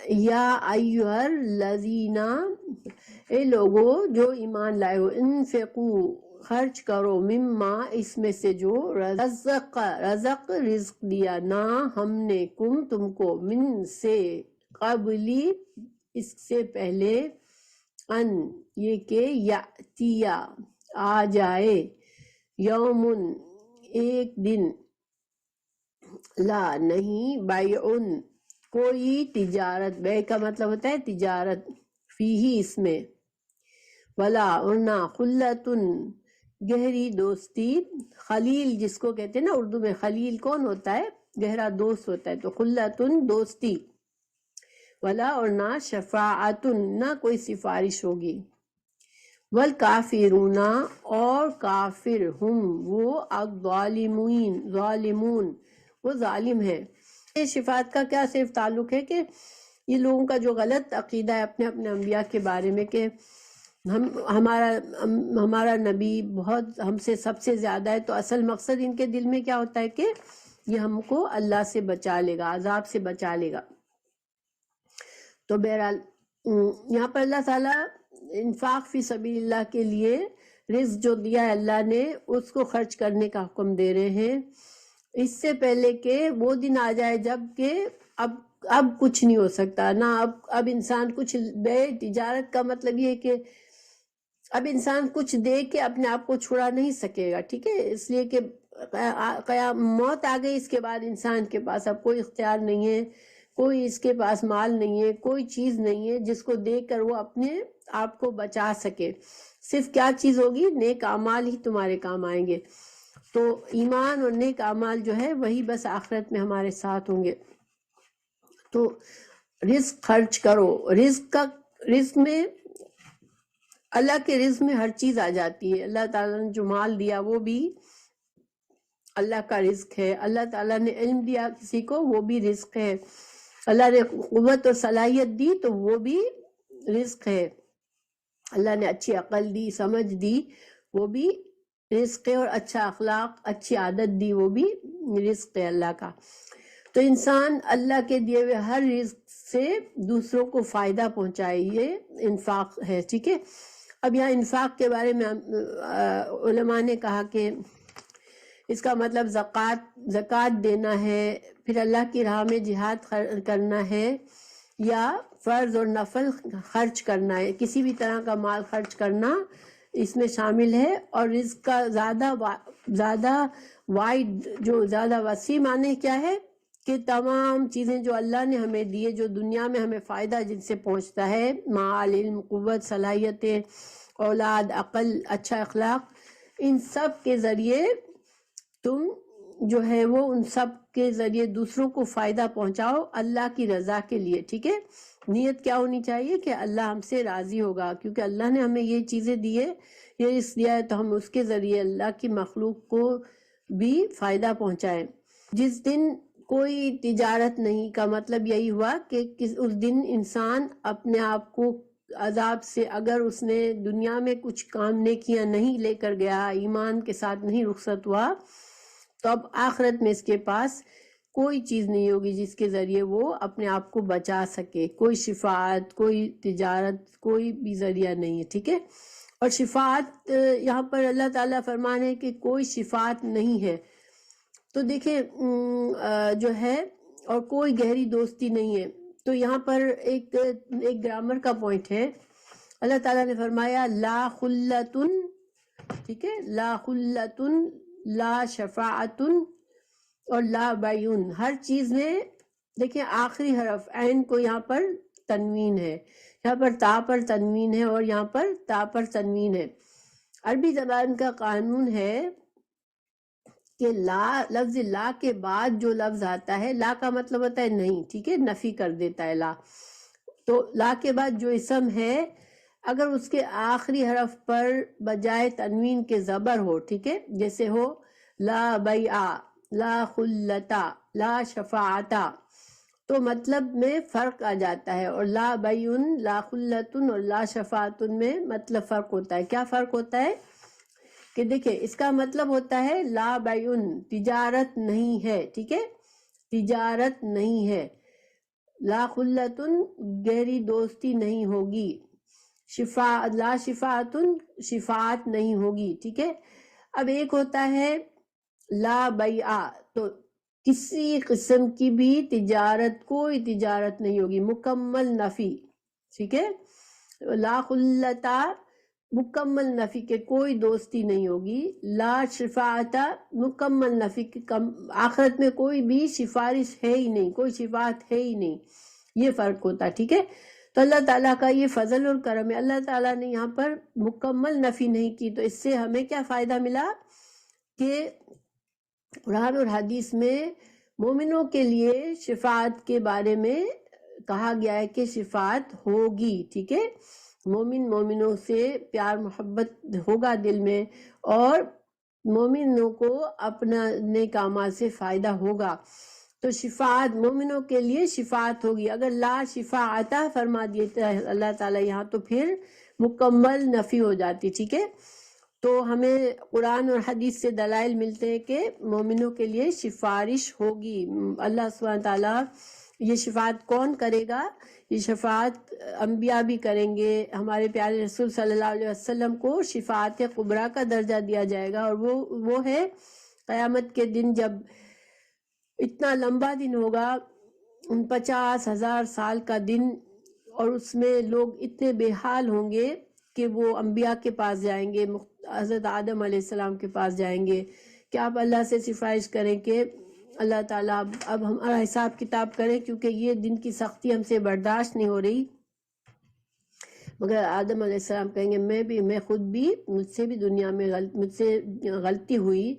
Speaker 1: یا ایھا الذین، اے لوگو جو ایمان لائے ہو، انفقو خرچ کرو، مما اس میں سے جو رزق رزق دیا نا ہم نے کم تم کو، من سے قبلی اس سے پہلے، ان یہ کہ یاتیا آ جائے، یومن ایک دن، لا نہیں، بیعن کوئی تجارت، بے کا مطلب ہوتا ہے تجارت، فیہی اس میں، ولا اور نہ، خلتن گہری دوستی، خلیل جس کو کہتے ہیں نا اردو میں، خلیل کون ہوتا ہے؟ گہرا دوست ہوتا ہے. تو خلتن دوستی، ولا اور نہ، شفاعتن نہ کوئی سفارش ہوگی، والکافرون اور کافر، ہم وہ، الظالمین ظالمون وہ ظالم ہے. شفاعت کا کیا صرف تعلق ہے کہ یہ لوگوں کا جو غلط عقیدہ ہے اپنے اپنے انبیاء کے بارے میں کہ ہمارا نبی بہت ہم سے سب سے زیادہ ہے، تو اصل مقصد ان کے دل میں کیا ہوتا ہے کہ یہ ہم کو اللہ سے بچا لے گا، عذاب سے بچا لے گا. تو بہرحال یہاں پر اللہ تعالیٰ انفاق فی سبیل اللہ کے لیے رزق جو دیا ہے اللہ نے اس کو خرچ کرنے کا حکم دے رہے ہیں، اس سے پہلے کہ وہ دن آ جائے جب کہ اب کچھ نہیں ہو سکتا نا. اب انسان کچھ بے، تجارت کا مطلب یہ ہے کہ اب انسان کچھ دے کے اپنے آپ کو چھڑا نہیں سکے گا، ٹھیک ہے، اس لیے کہ موت آ گئی، اس کے بعد انسان کے پاس اب کوئی اختیار نہیں ہے، کوئی اس کے پاس مال نہیں ہے، کوئی چیز نہیں ہے جس کو دے کر وہ اپنے آپ کو بچا سکے. صرف کیا چیز ہوگی؟ نیک اعمال ہی تمہارے کام آئیں گے. تو ایمان اور نیک اعمال جو ہے وہی بس آخرت میں ہمارے ساتھ ہوں گے. تو رزق خرچ کرو، رزق میں اللہ کے رزق میں ہر چیز آ جاتی ہے. اللہ تعالیٰ نے جو مال دیا وہ بھی اللہ کا رزق ہے، اللہ تعالیٰ نے علم دیا کسی کو وہ بھی رزق ہے، اللہ نے قوت اور صلاحیت دی تو وہ بھی رزق ہے، اللہ نے اچھی عقل دی، سمجھ دی، وہ بھی رزق ہے، اور اچھا اخلاق، اچھی عادت دی، وہ بھی رزق ہے اللہ کا. تو انسان اللہ کے دیے ہوئے ہر رزق سے دوسروں کو فائدہ پہنچائے، یہ انفاق ہے. ٹھیک ہے، اب یہاں انفاق کے بارے میں علماء نے کہا کہ اس کا مطلب زکوٰۃ دینا ہے، پھر اللہ کی راہ میں جہاد کرنا ہے، یا فرض اور نفل خرچ کرنا ہے، کسی بھی طرح کا مال خرچ کرنا اس میں شامل ہے. اور رزق کا زیادہ وائڈ، جو زیادہ وسیع معنی کیا ہے کہ تمام چیزیں جو اللہ نے ہمیں دیے، جو دنیا میں ہمیں فائدہ جن سے پہنچتا ہے، مال، علم، قوت، صلاحیتیں، اولاد، عقل، اچھا اخلاق، ان سب کے ذریعے تم جو ہے وہ ان سب کے ذریعے دوسروں کو فائدہ پہنچاؤ اللہ کی رضا کے لیے. ٹھیک ہے، نیت کیا ہونی چاہیے کہ اللہ ہم سے راضی ہوگا، کیونکہ اللہ نے ہمیں یہ چیزیں دی ہے، یہ اس دیا ہے، تو ہم اس کے ذریعے اللہ کی مخلوق کو بھی فائدہ پہنچائیں. جس دن کوئی تجارت نہیں کا مطلب یہی ہوا کہ اس دن انسان اپنے آپ کو عذاب سے، اگر اس نے دنیا میں کچھ کام نیکیاں نہیں لے کر گیا، ایمان کے ساتھ نہیں رخصت ہوا، تو اب آخرت میں اس کے پاس کوئی چیز نہیں ہوگی جس کے ذریعے وہ اپنے آپ کو بچا سکے. کوئی شفاعت، کوئی تجارت، کوئی بھی ذریعہ نہیں ہے. ٹھیک ہے، اور شفاعت یہاں پر اللہ تعالیٰ فرمان ہے کہ کوئی شفاعت نہیں ہے. تو دیکھیں جو ہے، اور کوئی گہری دوستی نہیں ہے. تو یہاں پر ایک گرامر کا پوائنٹ ہے. اللہ تعالیٰ نے فرمایا لا خلتن، ٹھیک ہے، لا خلتن، لا شفاعتن، اور لا بیعن. ہر چیز میں دیکھیں آخری حرف عین کو یہاں پر تنوین ہے، یہاں پر تا پر تنوین ہے، اور یہاں پر تا پر تنوین ہے. عربی زبان کا قانون ہے کہ لا، لفظ لا کے بعد جو لفظ آتا ہے، لا کا مطلب ہوتا ہے نہیں، ٹھیک ہے، نفی کر دیتا ہے لا. تو لا کے بعد جو اسم ہے اگر اس کے آخری حرف پر بجائے تنوین کے زبر ہو، ٹھیک ہے، جیسے ہو لا بیع، لا خلتا، لا شفاعتا، تو مطلب میں فرق آ جاتا ہے، اور لا بیعن، لا خلتن اور لا شفاعتن میں مطلب فرق ہوتا ہے۔ کیا فرق ہوتا ہے کہ دیکھیں اس کا مطلب ہوتا ہے لا بیعن، تجارت نہیں ہے، ٹھیک ہے، تجارت نہیں ہے، لا خلتن، گہری دوستی نہیں ہوگی، لا شفاعتن، شفاعت نہیں ہوگی، ٹھیک ہے۔ اب ایک ہوتا ہے لا بیع، تو کسی قسم کی بھی تجارت، کوئی تجارت نہیں ہوگی، مکمل نفی، ٹھیک ہے۔ لا خلتا، مکمل نفی کے کوئی دوستی نہیں ہوگی، لا شفاعتا، مکمل نفی کے آخرت میں کوئی بھی سفارش ہے ہی نہیں، کوئی شفاعت ہے ہی نہیں، یہ فرق ہوتا ہے، ٹھیک ہے۔ تو اللہ تعالیٰ کا یہ فضل اور کرم ہے، اللہ تعالیٰ نے یہاں پر مکمل نفی نہیں کی، تو اس سے ہمیں کیا فائدہ ملا کہ قرآن اور حدیث میں مومنوں کے لیے شفاعت کے بارے میں کہا گیا ہے کہ شفاعت ہوگی، ٹھیک ہے، مومنوں سے پیار محبت ہوگا دل میں، اور مومنوں کو اپنا نیک اعمال سے فائدہ ہوگا، تو شفاعت مومنوں کے لیے شفاعت ہوگی۔ اگر لا شفاعتا فرما دیتا ہے اللہ تعالیٰ یہاں، تو پھر مکمل نفی ہو جاتی، ٹھیک ہے۔ تو ہمیں قرآن اور حدیث سے دلائل ملتے ہیں کہ مومنوں کے لیے سفارش ہوگی، اللہ سبحانہ تعالیٰ یہ شفاعت کون کرے گا؟ یہ شفاعت انبیاء بھی کریں گے، ہمارے پیارے رسول صلی اللہ علیہ وسلم کو شفاعت قبریٰ کا درجہ دیا جائے گا، اور وہ ہے قیامت کے دن، جب اتنا لمبا دن ہوگا، 50,000 سال کا دن، اور اس میں لوگ اتنے بے حال ہوں گے کہ وہ انبیاء کے پاس جائیں گے، حضرت آدم علیہ السلام کے پاس جائیں گے کہ آپ اللہ سے سفارش کریں کہ اللہ تعالیٰ اب ہمارا حساب کتاب کریں، کیونکہ یہ دن کی سختی ہم سے برداشت نہیں ہو رہی۔ مگر آدم علیہ السلام کہیں گے میں خود بھی، مجھ سے بھی دنیا میں مجھ سے غلطی ہوئی،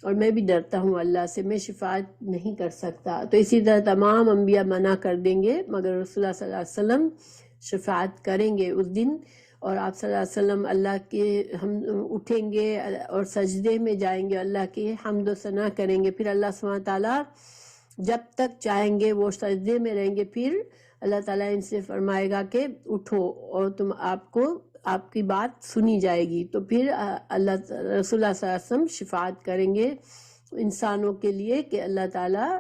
Speaker 1: اور میں بھی ڈرتا ہوں اللہ سے، میں شفاعت نہیں کر سکتا۔ تو اسی طرح تمام انبیاء منع کر دیں گے، مگر رسول اللہ صلی اللہ علیہ وسلم شفاعت کریں گے اس دن، اور آپ صلی اللہ علیہ وسلم اللہ کے ہم اٹھیں گے اور سجدے میں جائیں گے، اللہ کے حمد و ثنا کریں گے، پھر اللہ سبحانہ تعالیٰ جب تک چاہیں گے وہ سجدے میں رہیں گے، پھر اللہ تعالیٰ ان سے فرمائے گا کہ اٹھو، اور آپ کی بات سنی جائے گی، تو پھر رسول اللہ صلی اللہ علیہ وسلم شفاعت کریں گے انسانوں کے لیے کہ اللہ تعالیٰ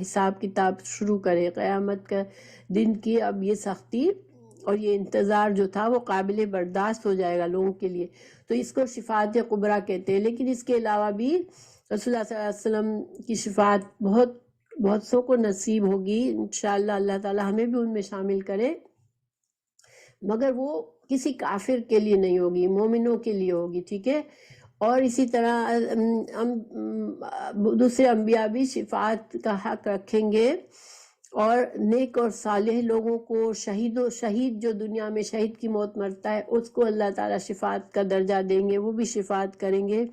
Speaker 1: حساب کتاب شروع کرے، قیامت کا دن کی اب یہ سختی اور یہ انتظار جو تھا وہ قابل برداشت ہو جائے گا لوگوں کے لیے، تو اس کو شفاعت قبریٰ کہتے ہیں۔ لیکن اس کے علاوہ بھی رسول اللہ صلی اللہ علیہ وسلم کی شفاعت بہت سو کو نصیب ہوگی، انشاءاللہ اللہ تعالیٰ ہمیں بھی ان میں شامل کرے، مگر وہ کسی کافر کے لیے نہیں ہوگی، مومنوں کے لیے ہوگی، ٹھیک ہے۔ اور اسی طرح دوسرے انبیاء بھی شفاعت کا حق رکھیں گے، اور نیک اور صالح لوگوں کو، شہید جو دنیا میں شہید کی موت مرتا ہے، اس کو اللہ تعالیٰ شفاعت کا درجہ دیں گے، وہ بھی شفاعت کریں گے،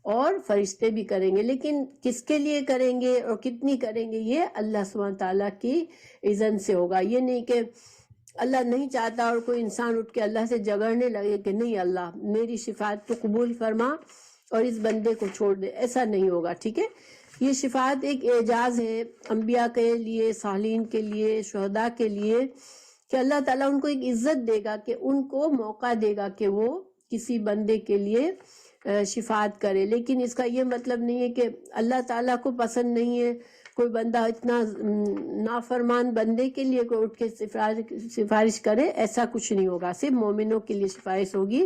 Speaker 1: اور فرشتے بھی کریں گے، لیکن کس کے لیے کریں گے اور کتنی کریں گے یہ اللہ سبحانہ تعالیٰ کی اذن سے ہوگا۔ یہ نہیں کہ اللہ نہیں چاہتا اور کوئی انسان اٹھ کے اللہ سے جگڑنے لگے کہ نہیں اللہ میری شفاعت تو قبول فرما اور اس بندے کو چھوڑ دے، ایسا نہیں ہوگا، ٹھیک ہے۔ یہ شفاعت ایک اعجاز ہے انبیاء کے لیے، صالحین کے لیے، شہداء کے لیے، کہ اللہ تعالیٰ ان کو ایک عزت دے گا، کہ ان کو موقع دے گا کہ وہ کسی بندے کے لیے شفاعت کرے۔ لیکن اس کا یہ مطلب نہیں ہے کہ اللہ تعالیٰ کو پسند نہیں ہے کوئی بندہ اتنا نافرمان بندے کے لیے کوئی اٹھ کے سفارش کرے، ایسا کچھ نہیں ہوگا، صرف مومنوں کے لیے سفارش ہوگی،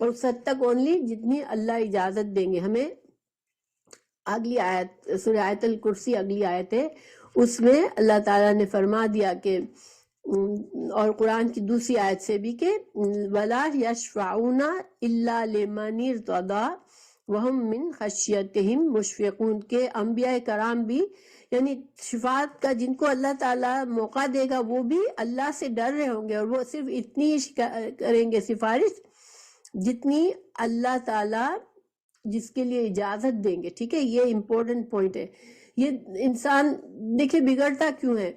Speaker 1: اور اس حد تک اونلی جتنی اللہ اجازت دیں گے ہمیں۔ اگلی آیت سورہ آیت الکرسی، اگلی آیت ہے، اس میں اللہ تعالیٰ نے فرما دیا کہ، اور قرآن کی دوسری آیت سے بھی، کہ وَلَا يَشْفَعُونَ إِلَّا لِمَنِ ارْتَضَىٰ وَهُمْ مِنْ خَشْيَتِهِمْ مُشْفِقُونَ، کے انبیاء کرام بھی، یعنی شفاعت کا جن کو اللہ تعالیٰ موقع دے گا وہ بھی اللہ سے ڈر رہے ہوں گے، اور وہ صرف اتنی کریں گے سفارش جتنی اللہ تعالیٰ جس کے لیے اجازت دیں گے، ٹھیک ہے۔ یہ امپورٹنٹ پوائنٹ ہے۔ یہ انسان دیکھیں بگڑتا کیوں ہے،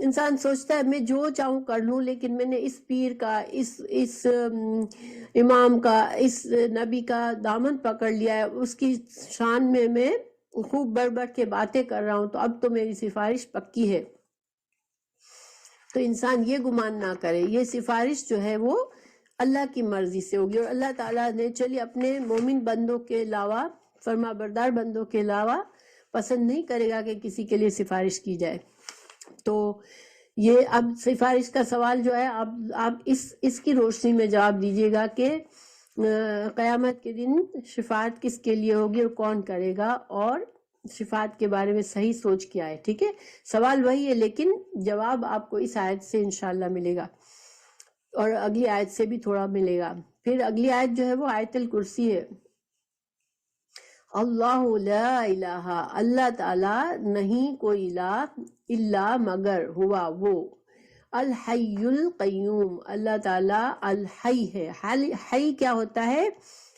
Speaker 1: انسان سوچتا ہے میں جو چاہوں کر لوں، لیکن میں نے اس پیر کا، اس امام کا، اس نبی کا دامن پکڑ لیا ہے، اس کی شان میں خوب بڑھ بڑھ کے باتیں کر رہا ہوں، تو اب تو میری سفارش پکی ہے۔ تو انسان یہ گمان نہ کرے، یہ سفارش جو ہے وہ اللہ کی مرضی سے ہوگی، اور اللہ تعالیٰ نے چلیے اپنے مومن بندوں کے علاوہ، فرما بردار بندوں کے علاوہ پسند نہیں کرے گا کہ کسی کے لیے سفارش کی جائے۔ تو یہ اب سفارش کا سوال جو ہے آپ اس کی روشنی میں جواب دیجیے گا کہ قیامت کے دن شفاعت کس کے لیے ہوگی اور کون کرے گا، اور شفاعت کے بارے میں صحیح سوچ کیا ہے، ٹھیک ہے؟ سوال وہی ہے، لیکن جواب آپ کو اس آیت سے انشاءاللہ ملے گا، اور اگلی آیت سے بھی تھوڑا ملے گا۔ پھر اگلی آیت جو ہے وہ آیت الکرسی ہے۔ اللہ لا الہ، اللہ تعالی نہیں کوئی الہ الا مگر ہوا وہ، الحی القیوم، اللہ تعالی الحی ہے۔ حی کیا ہوتا ہے؟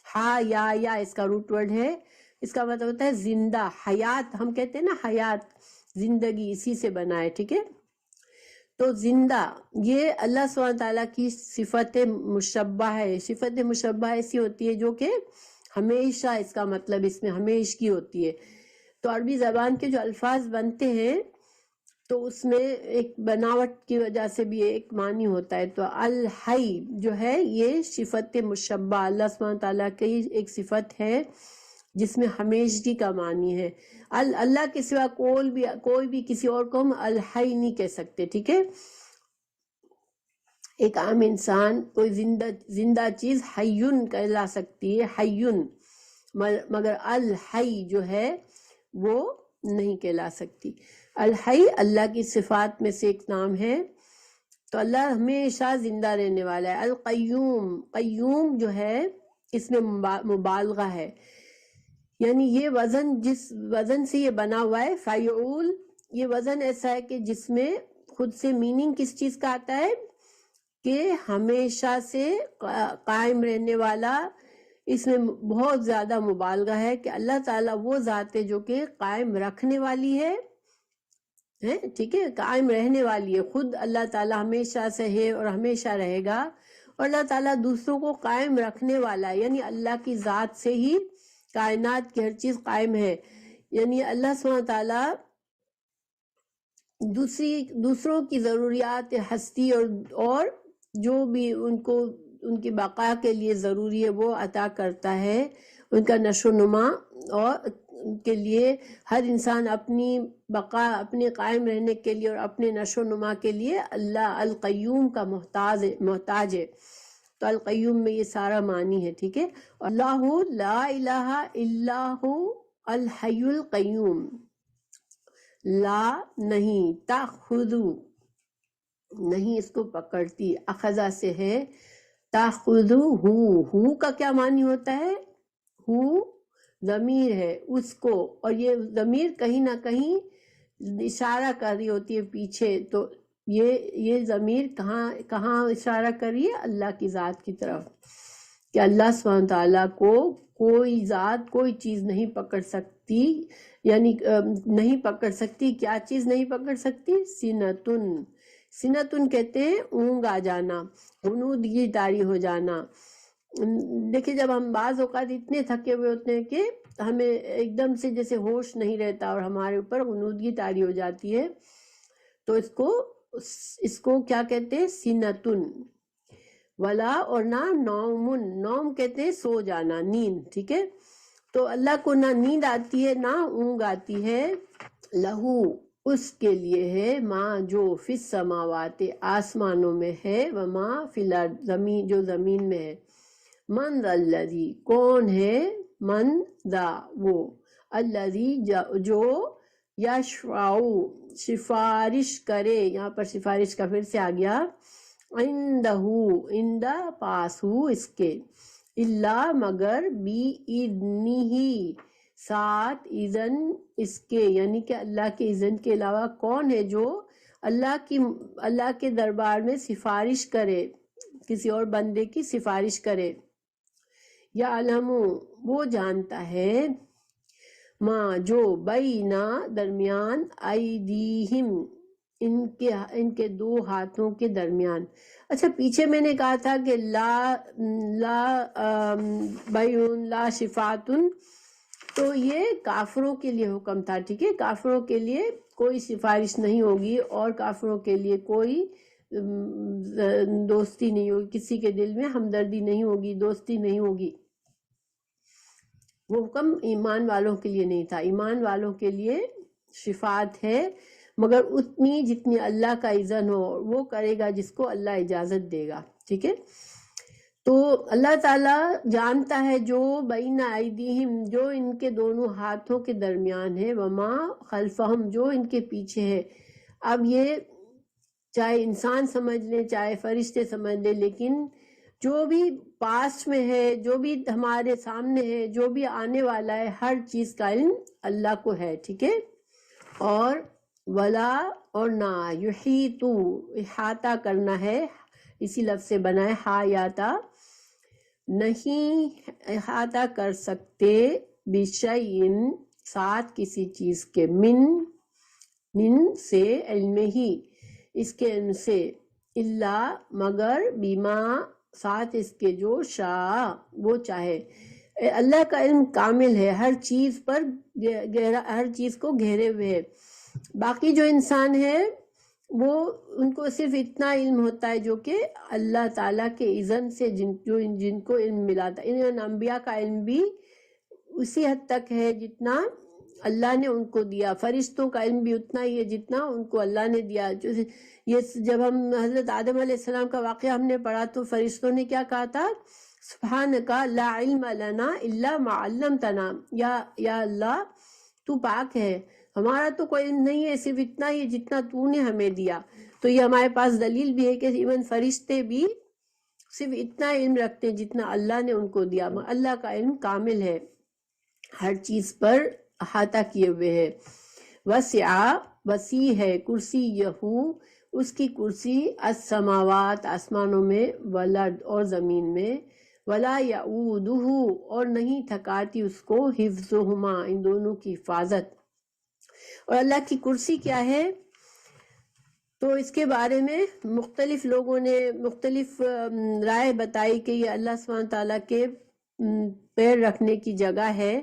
Speaker 1: ہا یا اس کا روٹ ورڈ ہے، اس کا مطلب ہوتا ہے زندہ، حیات ہم کہتے ہیں نا، حیات زندگی، اسی سے بنا ہے، ٹھیک ہے؟ تو زندہ، یہ اللہ سبحانہ تعالیٰ کی صفت مشبہ ہے۔ صفت مشبہ ایسی ہوتی ہے جو کہ ہمیشہ، اس کا مطلب اس میں ہمیش کی ہوتی ہے۔ تو عربی زبان کے جو الفاظ بنتے ہیں تو اس میں ایک بناوٹ کی وجہ سے بھی ایک معنی ہوتا ہے۔ تو الحی جو ہے یہ صفت مشبہ، اللہ سبحانہ تعالیٰ کی ایک صفت ہے جس میں ہمیشگی کا معنی ہے۔ اللہ کے سوا کوئی بھی کسی اور کو ہم الحی نہیں کہہ سکتے، ٹھیک ہے؟ ایک عام انسان، کوئی زندہ چیز حیون کہلا سکتی ہے، حیون، مگر الحی جو ہے وہ نہیں کہلا سکتی۔ الحی اللہ کی صفات میں سے ایک نام ہے۔ تو اللہ ہمیشہ زندہ رہنے والا ہے۔ القیوم، قیوم جو ہے اس میں مبالغہ ہے، یعنی یہ وزن، جس وزن سے یہ بنا ہوا ہے، فیعول، یہ وزن ایسا ہے کہ جس میں خود سے میننگ کس چیز کا آتا ہے کہ ہمیشہ سے قائم رہنے والا۔ اس میں بہت زیادہ مبالغہ ہے کہ اللہ تعالیٰ وہ ذات ہے جو کہ قائم رکھنے والی ہے، ٹھیک ہے، قائم رہنے والی ہے۔ خود اللہ تعالیٰ ہمیشہ سے ہے اور ہمیشہ رہے گا، اور اللہ تعالیٰ دوسروں کو قائم رکھنے والا ہے، یعنی اللہ کی ذات سے ہی کائنات کی ہر چیز قائم ہے۔ یعنی اللہ سبحانہ تعالیٰ دوسروں کی ضروریات ہستی اور جو بھی ان کی بقا کے لیے ضروری ہے وہ عطا کرتا ہے، ان کا نشو و نما، اور ان کے لیے ہر انسان اپنی بقا، اپنے قائم رہنے کے لیے اور اپنے نشو و نما کے لیے اللہ القیوم کا محتاج ہے۔ تو القیوم میں یہ سارا معنی ہے، ٹھیک ہے؟ اللہ لا الہ الا ہو الحی القیوم، لا نہیں، تاخذو نہیں اس کو پکڑتی، اخذا سے ہے، تاخذو ہو کا کیا معنی ہوتا ہے؟ ہو ضمیر ہے اس کو، اور یہ ضمیر کہیں نہ کہیں اشارہ کر رہی ہوتی ہے پیچھے، تو یہ ضمیر کہاں اشارہ کر رہی ہے؟ اللہ کی ذات کی طرف، کہ اللہ سبحانہ تعالیٰ کو کوئی ذات، کوئی چیز نہیں پکڑ سکتی، یعنی نہیں پکڑ سکتی۔ کیا چیز نہیں پکڑ سکتی؟ سنتن کہتے ہیں اونگ آ جانا، غنودگی طاری ہو جانا۔ دیکھیں جب ہم بعض اوقات اتنے تھکے ہوئے ہوتے ہیں کہ ہمیں ایک دم سے جیسے ہوش نہیں رہتا اور ہمارے اوپر غنودگی طاری ہو جاتی ہے، تو اس کو کیا کہتے ہیں؟ سنتن۔ ولا، اور نہ نومن، نوم کہتے ہیں سو جانا، نیند، ٹھیک ہے؟ تو اللہ کو نہ نیند آتی ہے نہ اونگ آتی ہے۔ لہو، اس کے لیے ہے، ماں جو فی السماوات آسمانوں میں ہے، وما فی الارض زمین جو زمین میں ہے۔ من ذا الذی، کون ہے؟ من ذا وہ، الذی جو، یشفع سفارش کرے، یہاں پر سفارش کا پھر سے آ گیا، عندہ پاس ہو اس کے، اللہ مگر، بِإِذْنِهِ ساتھ اذن اس کے، یعنی کہ اللہ کے اذن کے علاوہ کون ہے جو اللہ کے دربار میں سفارش کرے، کسی اور بندے کی سفارش کرے۔ یعلم، وہ جانتا ہے، ماں جو، بینا درمیان، ایدیہم ان کے دو ہاتھوں کے درمیان. اچھا پیچھے میں نے کہا تھا کہ لا بیعن لا شفاعتن، تو یہ کافروں کے لیے حکم تھا، ٹھیک ہے. کافروں کے لیے کوئی سفارش نہیں ہوگی اور کافروں کے لیے کوئی دوستی نہیں ہوگی، کسی کے دل میں ہمدردی نہیں ہوگی، دوستی نہیں ہوگی. وہ حکم ایمان والوں کے لیے نہیں تھا. ایمان والوں کے لیے شفاعت ہے، مگر اتنی جتنی اللہ کا اذن ہو. وہ کرے گا جس کو اللہ اجازت دے گا، ٹھیک ہے. تو اللہ تعالیٰ جانتا ہے جو بین ایدیہم، جو ان کے دونوں ہاتھوں کے درمیان ہے، وما خلفہم، جو ان کے پیچھے ہے. اب یہ چاہے انسان سمجھ لیں چاہے فرشتے سمجھ لیں، لیکن جو بھی پاسٹ میں ہے، جو بھی ہمارے سامنے ہے، جو بھی آنے والا ہے، ہر چیز کا علم اللہ کو ہے، ٹھیک ہے. اور ولا اور نہ، یحیطو احاطہ کرنا ہے، اسی لفظ سے بنا ہے حایاتا، نہیں احاطہ کر سکتے بشیء ساتھ کسی چیز کے، من سے علم ہی، اس کے علم سے، الا مگر بما ساتھ اس کے جو شاء وہ چاہے. اللہ کا علم کامل ہے، ہر چیز پر ہر چیز کو گھیرے ہوئے ہے. باقی جو انسان ہے وہ ان کو صرف اتنا علم ہوتا ہے جو کہ اللہ تعالیٰ کے اذن سے جن کو علم ملا تھا. ان انبیاء کا علم بھی اسی حد تک ہے جتنا اللہ نے ان کو دیا. فرشتوں کا علم بھی اتنا ہی ہے جتنا ان کو اللہ نے دیا. یہ جب ہم حضرت آدم علیہ السلام کا واقعہ ہم نے پڑھا تو فرشتوں نے کیا کہا تھا؟ سبحانک لا علم لنا الا ما علمتنا، یا اللہ تو پاک ہے، ہمارا تو کوئی علم نہیں ہے، صرف اتنا ہی جتنا تو نے ہمیں دیا. تو یہ ہمارے پاس دلیل بھی ہے کہ ایون فرشتے بھی صرف اتنا علم رکھتے ہیں جتنا اللہ نے ان کو دیا. اللہ کا علم کامل ہے، ہر چیز پر احاطہ کیے ہوئے ہے. وسع وسیع ہے، کرسی یہو اس کی کرسی، السماوات آسمانوں میں، والارض اور زمین میں، ولا یعودہ اور نہیں تھکاتی اس کو، حفظہما ان دونوں کی حفاظت. اور اللہ کی کرسی کیا ہے؟ تو اس کے بارے میں مختلف لوگوں نے مختلف رائے بتائی کہ یہ اللہ سبحانہ تعالیٰ کے پیر رکھنے کی جگہ ہے.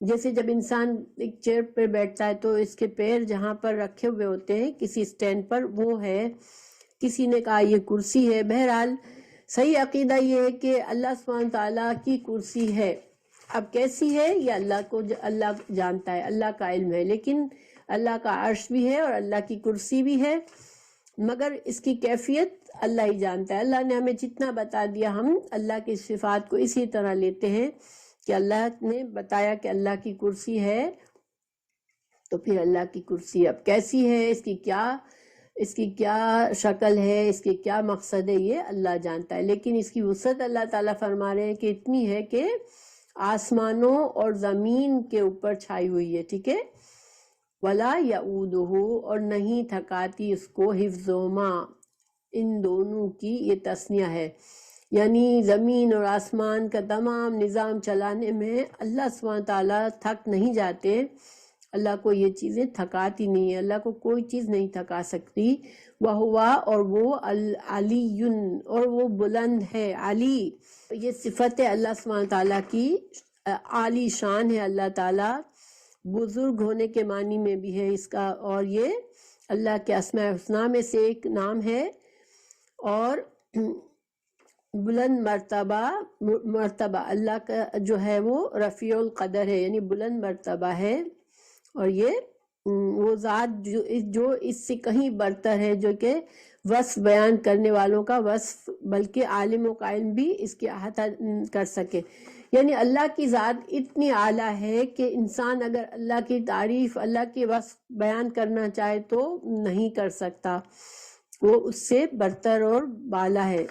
Speaker 1: جیسے جب انسان ایک چیئر پہ بیٹھتا ہے تو اس کے پیر جہاں پر رکھے ہوئے ہوتے ہیں کسی سٹینڈ پر، وہ ہے. کسی نے کہا یہ کرسی ہے. بہرحال صحیح عقیدہ یہ ہے کہ اللہ سبحانہ تعالیٰ کی کرسی ہے. اب کیسی ہے یہ اللہ جانتا ہے، اللہ کا علم ہے. لیکن اللہ کا عرش بھی ہے اور اللہ کی کرسی بھی ہے، مگر اس کی کیفیت اللہ ہی جانتا ہے. اللہ نے ہمیں جتنا بتا دیا ہم اللہ کی صفات کو اسی طرح لیتے ہیں کہ اللہ نے بتایا کہ اللہ کی کرسی ہے، تو پھر اللہ کی کرسی اب کیسی ہے، اس کی کیا شکل ہے، اس کی کیا مقصد ہے، یہ اللہ جانتا ہے. لیکن اس کی وسعت اللہ تعالیٰ فرما رہے ہیں کہ اتنی ہے کہ آسمانوں اور زمین کے اوپر چھائی ہوئی ہے، ٹھیک ہے. ولا یعودہ اور نہیں تھکاتی اس کو، حفظہما ان دونوں کی یہ تثنیہ ہے، یعنی زمین اور آسمان کا تمام نظام چلانے میں اللہ سبحانہ تعالیٰ تھک نہیں جاتے. اللہ کو یہ چیزیں تھکاتی نہیں ہے، اللہ کو کوئی چیز نہیں تھکا سکتی. وہوا اور وہ العلی اور وہ بلند ہے. علی یہ صفت ہے اللہ سبحانہ تعالیٰ کی، عالی شان ہے اللہ تعالیٰ. بزرگ ہونے کے معنی میں بھی ہے اس کا، اور یہ اللہ کے اسماء الحسنی میں سے ایک نام ہے. اور بلند مرتبہ اللہ کا جو ہے وہ رفیع القدر ہے، یعنی بلند مرتبہ ہے. اور یہ وہ ذات جو اس سے کہیں برتر ہے، جو کہ وصف بیان کرنے والوں کا وصف بلکہ عالم و قائم بھی اس کی احاطہ کر سکے. یعنی اللہ کی ذات اتنی اعلیٰ ہے کہ انسان اگر اللہ کی تعریف، اللہ کے وصف بیان کرنا چاہے تو نہیں کر سکتا، وہ اس سے برتر اور بالا ہے.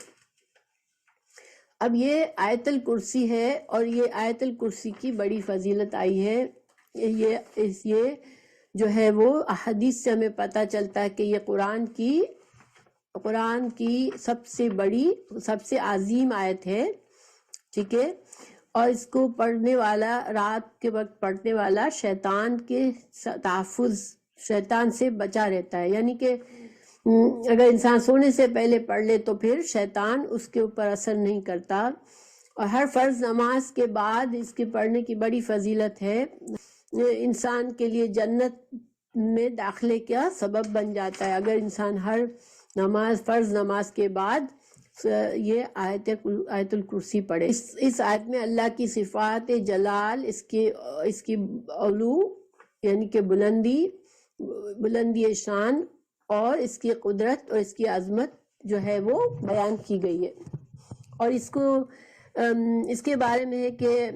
Speaker 1: اب یہ آیت الکرسی ہے، اور یہ آیت الکرسی کی بڑی فضیلت آئی ہے. یہ جو ہے وہ احادیث سے ہمیں پتہ چلتا ہے کہ یہ قرآن کی سب سے بڑی، سب سے عظیم آیت ہے، ٹھیک ہے. اور اس کو پڑھنے والا، رات کے وقت پڑھنے والا، شیطان کے تحفظ شیطان سے بچا رہتا ہے، یعنی کہ اگر انسان سونے سے پہلے پڑھ لے تو پھر شیطان اس کے اوپر اثر نہیں کرتا، اور ہر فرض نماز کے بعد اس کے پڑھنے کی بڑی فضیلت ہے، انسان کے لیے جنت میں داخلے کا سبب بن جاتا ہے اگر انسان ہر فرض نماز کے بعد یہ آیت الکرسی پڑھے۔ اس آیت میں اللہ کی صفات جلال، اس کی علو یعنی کہ بلندی شان، اور اس کی قدرت اور اس کی عظمت جو ہے وہ بیان کی گئی ہے، اور اس کے بارے میں ہے کہ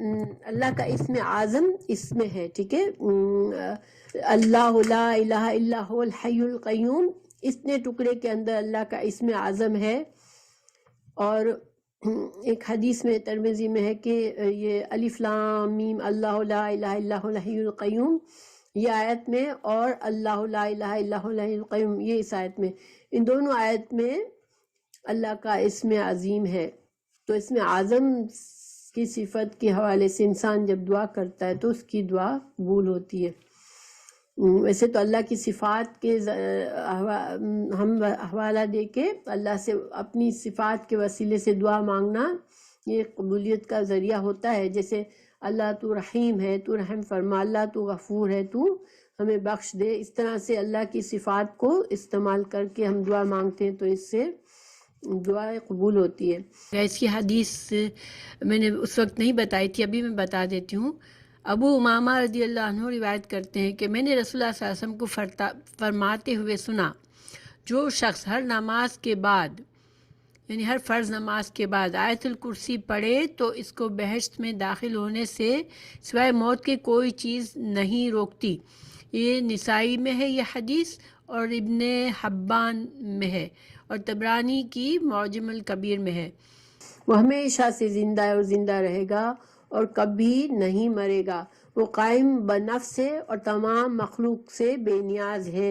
Speaker 1: اللہ کا اسم اعظم اس میں ہے، ٹھیک ہے، اللہ لا الہ الا هو الحی القیوم، اتنے ٹکڑے کے اندر اللہ کا اسم اعظم ہے۔ اور ایک حدیث میں ترمذی میں ہے کہ یہ الف لام میم اللہ لا الہ الا هو الحی القیوم یہ آیت میں، اور اللہ لا الہ الا هو الحی القیوم یہ اس آیت میں، ان دونوں آیت میں اللہ کا اسم عظیم ہے۔ تو اسم اعظم کی صفت کے حوالے سے انسان جب دعا کرتا ہے تو اس کی دعا قبول ہوتی ہے۔ ویسے تو اللہ کی صفات کے ہم حوالہ دے کے اللہ سے اپنی صفات کے وسیلے سے دعا مانگنا یہ قبولیت کا ذریعہ ہوتا ہے، جیسے اللہ تو رحیم ہے، تو رحم فرما، اللہ تو غفور ہے، تو ہمیں بخش دے، اس طرح سے اللہ کی صفات کو استعمال کر کے ہم دعا مانگتے ہیں تو اس سے دعا قبول ہوتی ہے۔ اس کی حدیث میں نے اس وقت نہیں بتائی تھی، ابھی میں بتا دیتی ہوں۔ ابو امامہ رضی اللہ عنہ روایت کرتے ہیں کہ میں نے رسول اللہ صلی اللہ علیہ وسلم کو فرماتے ہوئے سنا، جو شخص ہر نماز کے بعد یعنی ہر فرض نماز کے بعد آیت الکرسی پڑھے تو اس کو بہشت میں داخل ہونے سے سوائے موت کے کوئی چیز نہیں روکتی۔ یہ نسائی میں ہے یہ حدیث، اور ابن حبان میں ہے، اور طبرانی کی معجم الکبیر میں ہے۔ وہ ہمیشہ سے زندہ ہے اور زندہ رہے گا اور کبھی نہیں مرے گا، وہ قائم بنفس ہے اور تمام مخلوق سے بے نیاز ہے،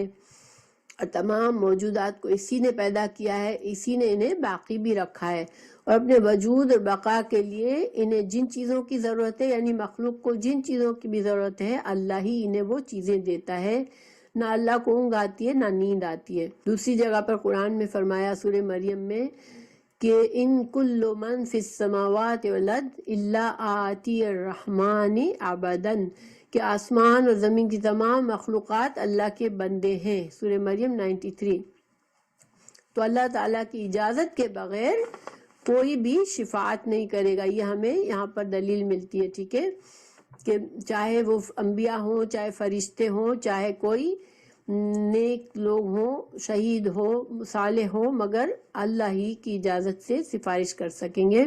Speaker 1: اور تمام موجودات کو اسی نے پیدا کیا ہے، اسی نے انہیں باقی بھی رکھا ہے، اور اپنے وجود اور بقا کے لیے انہیں جن چیزوں کی ضرورت ہے، یعنی مخلوق کو جن چیزوں کی بھی ضرورت ہے، اللہ ہی انہیں وہ چیزیں دیتا ہے۔ نہ اللہ کو اونگ آتی ہے نہ نیند آتی ہے۔ دوسری جگہ پر قرآن میں فرمایا سورہ مریم میں کہ ان کل من فی السماوات والارض الا آتی الرحمن عبدا، کہ آسمان اور زمین کی تمام مخلوقات اللہ کے بندے ہیں، سورہ مریم 93۔ تو اللہ تعالیٰ کی اجازت کے بغیر کوئی بھی شفاعت نہیں کرے گا، یہ ہمیں یہاں پر دلیل ملتی ہے، ٹھیک ہے، کہ چاہے وہ انبیاء ہوں، چاہے فرشتے ہوں، چاہے کوئی نیک لوگ ہوں، شہید ہو، صالح ہو، مگر اللہ ہی کی اجازت سے سفارش کر سکیں گے۔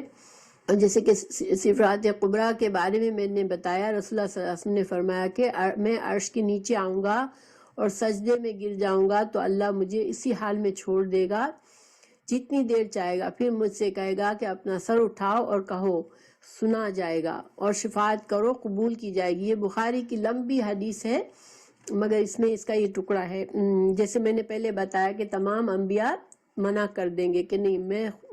Speaker 1: جیسے کہ صفات قبریٰ کے بارے میں نے بتایا، رسول اللہ صلی اللہ علیہ وسلم نے فرمایا کہ میں عرش کے نیچے آؤں گا اور سجدے میں گر جاؤں گا تو اللہ مجھے اسی حال میں چھوڑ دے گا جتنی دیر چاہے گا، پھر مجھ سے کہے گا کہ اپنا سر اٹھاؤ اور کہو، سنا جائے گا، اور شفاعت کرو، قبول کی جائے گی۔ یہ بخاری کی لمبی حدیث ہے، مگر اس میں اس کا یہ ٹکڑا ہے۔ جیسے میں نے پہلے بتایا کہ تمام انبیاء منع کر دیں گے کہ نہیں،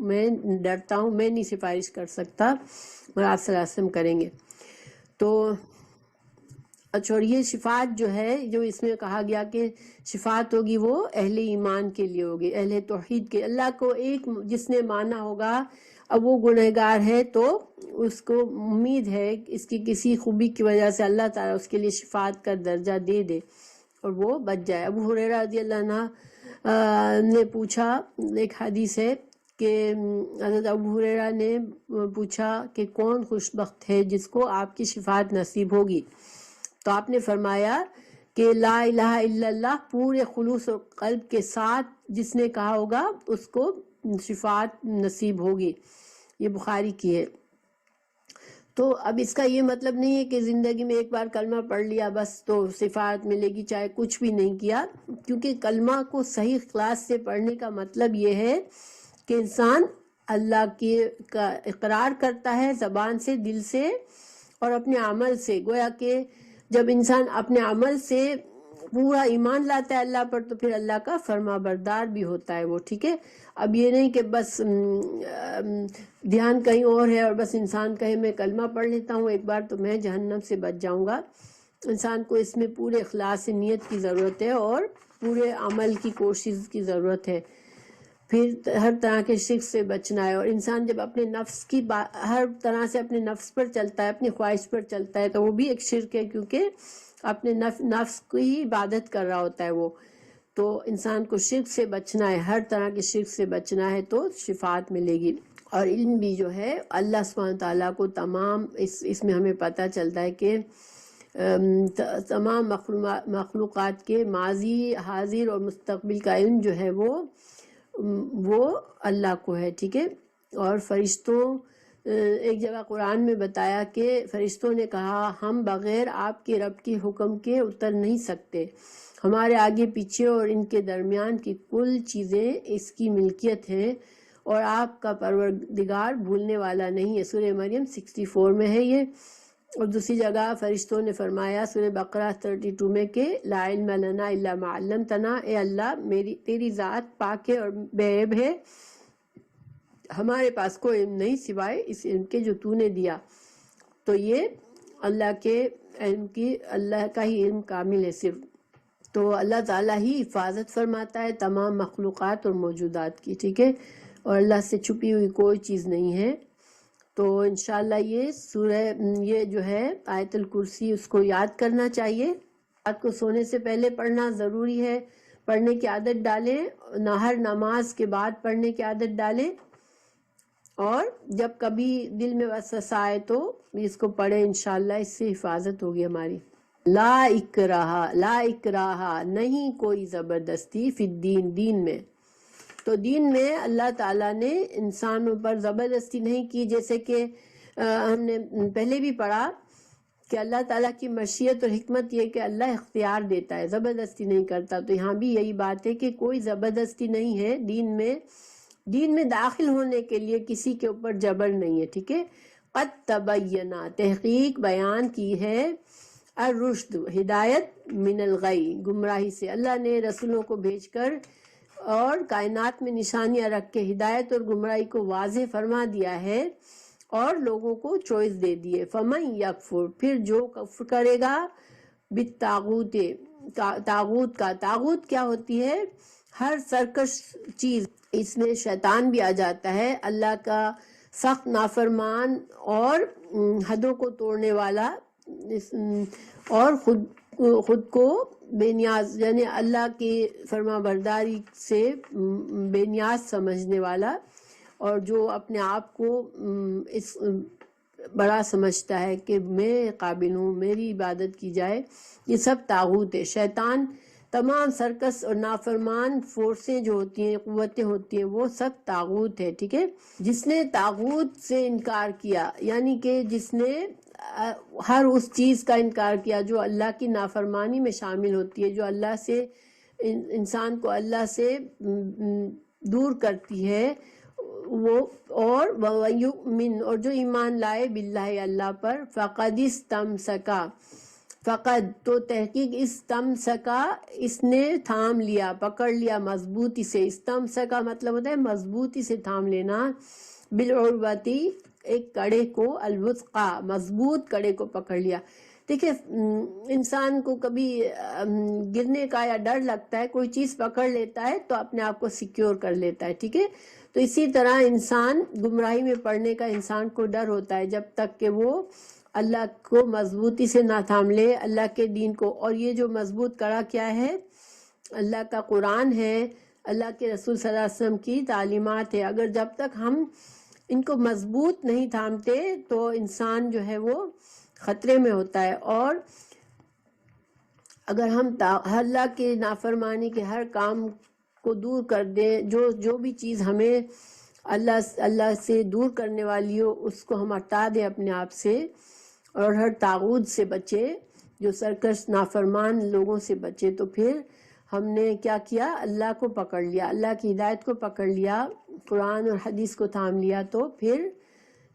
Speaker 1: میں ڈرتا ہوں، میں نہیں سفارش کر سکتا، اور آپ صلی اللہ علیہ وسلم کریں گے۔ تو اچھا، اور یہ شفاعت جو ہے، جو اس میں کہا گیا کہ شفاعت ہوگی، وہ اہل ایمان کے لیے ہوگی، اہل توحید کے، اللہ کو ایک جس نے مانا ہوگا، اب وہ گنہگار ہے تو اس کو امید ہے اس کی کسی خوبی کی وجہ سے اللہ تعالیٰ اس کے لیے شفاعت کا درجہ دے دے اور وہ بچ جائے۔ ابو ہریرہ رضی اللہ عنہ نے پوچھا، ایک حدیث ہے کہ حضرت ابو ہریرہ نے پوچھا کہ کون خوش بخت ہے جس کو آپ کی شفاعت نصیب ہوگی، تو آپ نے فرمایا کہ لا الہ الا اللہ پورے خلوص و قلب کے ساتھ جس نے کہا ہوگا اس کو شفاعت نصیب ہوگی۔ یہ بخاری کی ہے۔ تو اب اس کا یہ مطلب نہیں ہے کہ زندگی میں ایک بار کلمہ پڑھ لیا بس تو شفاعت ملے گی، چاہے کچھ بھی نہیں کیا، کیونکہ کلمہ کو صحیح اخلاص سے پڑھنے کا مطلب یہ ہے کہ انسان اللہ کا اقرار کرتا ہے زبان سے، دل سے اور اپنے عمل سے۔ گویا کہ جب انسان اپنے عمل سے پورا ایمان لاتا ہے اللہ پر تو پھر اللہ کا فرما بردار بھی ہوتا ہے وہ، ٹھیک ہے۔ اب یہ نہیں کہ بس دھیان کہیں اور ہے اور بس انسان کہے میں کلمہ پڑھ لیتا ہوں ایک بار تو میں جہنم سے بچ جاؤں گا، انسان کو اس میں پورے اخلاص نیت کی ضرورت ہے اور پورے عمل کی کوشش کی ضرورت ہے. پھر ہر طرح کے شرک سے بچنا ہے. اور انسان جب اپنے نفس کی ہر طرح سے اپنے نفس پر چلتا ہے، اپنی خواہش پر چلتا ہے، تو وہ بھی ایک شرک ہے، کیونکہ اپنے نفس کی عبادت کر رہا ہوتا ہے وہ. تو انسان کو شرک سے بچنا ہے، ہر طرح کے شرک سے بچنا ہے، تو شفاعت ملے گی. اور علم بھی جو ہے اللہ سبحانہ تعالیٰ کو تمام اس میں ہمیں پتہ چلتا ہے کہ تمام مخلوقات کے ماضی، حاضر اور مستقبل کا علم جو ہے وہ اللہ کو ہے. ٹھیک ہے. اور فرشتوں، ایک جگہ قرآن میں بتایا کہ فرشتوں نے کہا ہم بغیر آپ کے رب کے حکم کے اتر نہیں سکتے، ہمارے آگے پیچھے اور ان کے درمیان کی کل چیزیں اس کی ملکیت ہیں، اور آپ کا پروردگار بھولنے والا نہیں ہے. سورہ مریم 64 میں ہے یہ. اور دوسری جگہ فرشتوں نے فرمایا سورہ بقرہ 32 میں کہ لا علم لنا الا ما علمتنا، اے اللہ تیری ذات پاک ہے اور بے عیب ہے، ہمارے پاس کوئی علم نہیں سوائے اس علم کے جو تو نے دیا. تو یہ اللہ کے علم کی، اللہ کا ہی علم کامل ہے صرف. تو اللہ تعالیٰ ہی حفاظت فرماتا ہے تمام مخلوقات اور موجودات کی. ٹھیک ہے. اور اللہ سے چھپی ہوئی کوئی چیز نہیں ہے. تو انشاءاللہ یہ سورہ، یہ جو ہے آیت الکرسی، اس کو یاد کرنا چاہیے. رات کو سونے سے پہلے پڑھنا ضروری ہے، پڑھنے کی عادت ڈالیں، ہر نماز کے بعد پڑھنے کی عادت ڈالیں. اور جب کبھی دل میں وسوسہ آئے تو اس کو پڑھیں، انشاءاللہ اس سے حفاظت ہوگی ہماری. لا اکراہ، نہیں کوئی زبردستی، فی الدین، دین میں. تو دین میں اللہ تعالیٰ نے انسانوں پر زبردستی نہیں کی، جیسے کہ ہم نے پہلے بھی پڑھا کہ اللہ تعالیٰ کی مشیت اور حکمت یہ کہ اللہ اختیار دیتا ہے، زبردستی نہیں کرتا. تو یہاں بھی یہی بات ہے کہ کوئی زبردستی نہیں ہے دین میں. دین میں داخل ہونے کے لیے کسی کے اوپر جبر نہیں ہے. ٹھیک ہے. قد تبینہ، تحقیق بیان کی ہے، الرشد، ہدایت، من الغی، گمراہی سے. اللہ نے رسولوں کو بھیج کر اور کائنات میں نشانیاں رکھ کے ہدایت اور گمراہی کو واضح فرما دیا ہے اور لوگوں کو چوائس دے دیے. فمن یکفر، پھر جو کفر کرے گا، بالطاغوت، طاغوت کا. طاغوت کیا ہوتی ہے؟ ہر سرکش چیز. اس میں شیطان بھی آ جاتا ہے، اللہ کا سخت نافرمان اور حدوں کو توڑنے والا، اور خود کو بے نیاز، یعنی اللہ کی فرما برداری سے بے نیاز سمجھنے والا، اور جو اپنے آپ کو اس بڑا سمجھتا ہے کہ میں قابل ہوں، میری عبادت کی جائے. یہ سب طاغوت ہے. شیطان، تمام سرکس اور نافرمان فورسیں جو ہوتی ہیں، قوتیں ہوتی ہیں، وہ سب طاغوت ہے. ٹھیک ہے. جس نے طاغوت سے انکار کیا، یعنی کہ جس نے ہر اس چیز کا انکار کیا جو اللہ کی نافرمانی میں شامل ہوتی ہے، جو اللہ سے انسان کو اللہ سے دور کرتی ہے، وہ اور جو ایمان لائے باللہ، اللہ پر، فقد استمسکا، فقد تو تحقیق، استمسکا اس نے تھام لیا، پکڑ لیا مضبوطی سے. استمسکا مطلب ہوتا ہے مضبوطی سے تھام لینا، بالعروتی، ایک کڑے کو، الوثقا، مضبوط کڑے کو پکڑ لیا. دیکھیں انسان کو کبھی گرنے کا یا ڈر لگتا ہے، کوئی چیز پکڑ لیتا ہے تو اپنے آپ کو سیکیور کر لیتا ہے. ٹھیک ہے. تو اسی طرح انسان گمراہی میں پڑنے کا انسان کو ڈر ہوتا ہے جب تک کہ وہ اللہ کو مضبوطی سے نہ تھام لے، اللہ کے دین کو. اور یہ جو مضبوط کڑا کیا ہے؟ اللہ کا قرآن ہے، اللہ کے رسول صلی اللہ علیہ وسلم کی تعلیمات ہے. اگر جب تک ہم ان کو مضبوط نہیں تھامتے تو انسان جو ہے وہ خطرے میں ہوتا ہے. اور اگر ہم اللہ کے نافرمانی کے ہر کام کو دور کر دیں، جو بھی چیز ہمیں اللہ سے دور کرنے والی ہو، اس کو ہم ہٹا دیں اپنے آپ سے، اور ہر طاغوت سے بچے، جو سرکش نافرمان لوگوں سے بچے، تو پھر ہم نے کیا کیا؟ اللہ کو پکڑ لیا، اللہ کی ہدایت کو پکڑ لیا، قرآن اور حدیث کو تھام لیا. تو پھر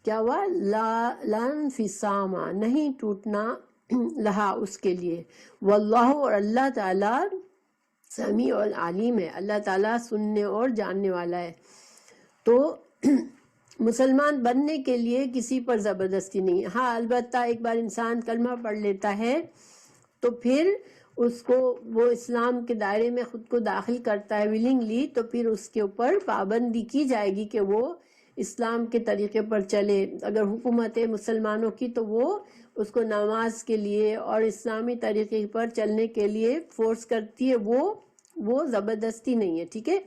Speaker 1: کیا ہوا؟ لا انفصام، نہیں ٹوٹنا، لہا اس کے لیے. واللہ، اور اللہ تعالیٰ، سمیع العلیم ہے، اللہ تعالیٰ سننے اور جاننے والا ہے. تو مسلمان بننے کے لیے کسی پر زبردستی نہیں. ہاں البتہ ایک بار انسان کلمہ پڑھ لیتا ہے تو پھر اس کو وہ اسلام کے دائرے میں خود کو داخل کرتا ہے ولنگلی، تو پھر اس کے اوپر پابندی کی جائے گی کہ وہ اسلام کے طریقے پر چلے۔ اگر حکومت ہے مسلمانوں کی تو وہ اس کو نماز کے لیے اور اسلامی طریقے پر چلنے کے لیے فورس کرتی ہے، وہ زبردستی نہیں ہے، ٹھیک ہے،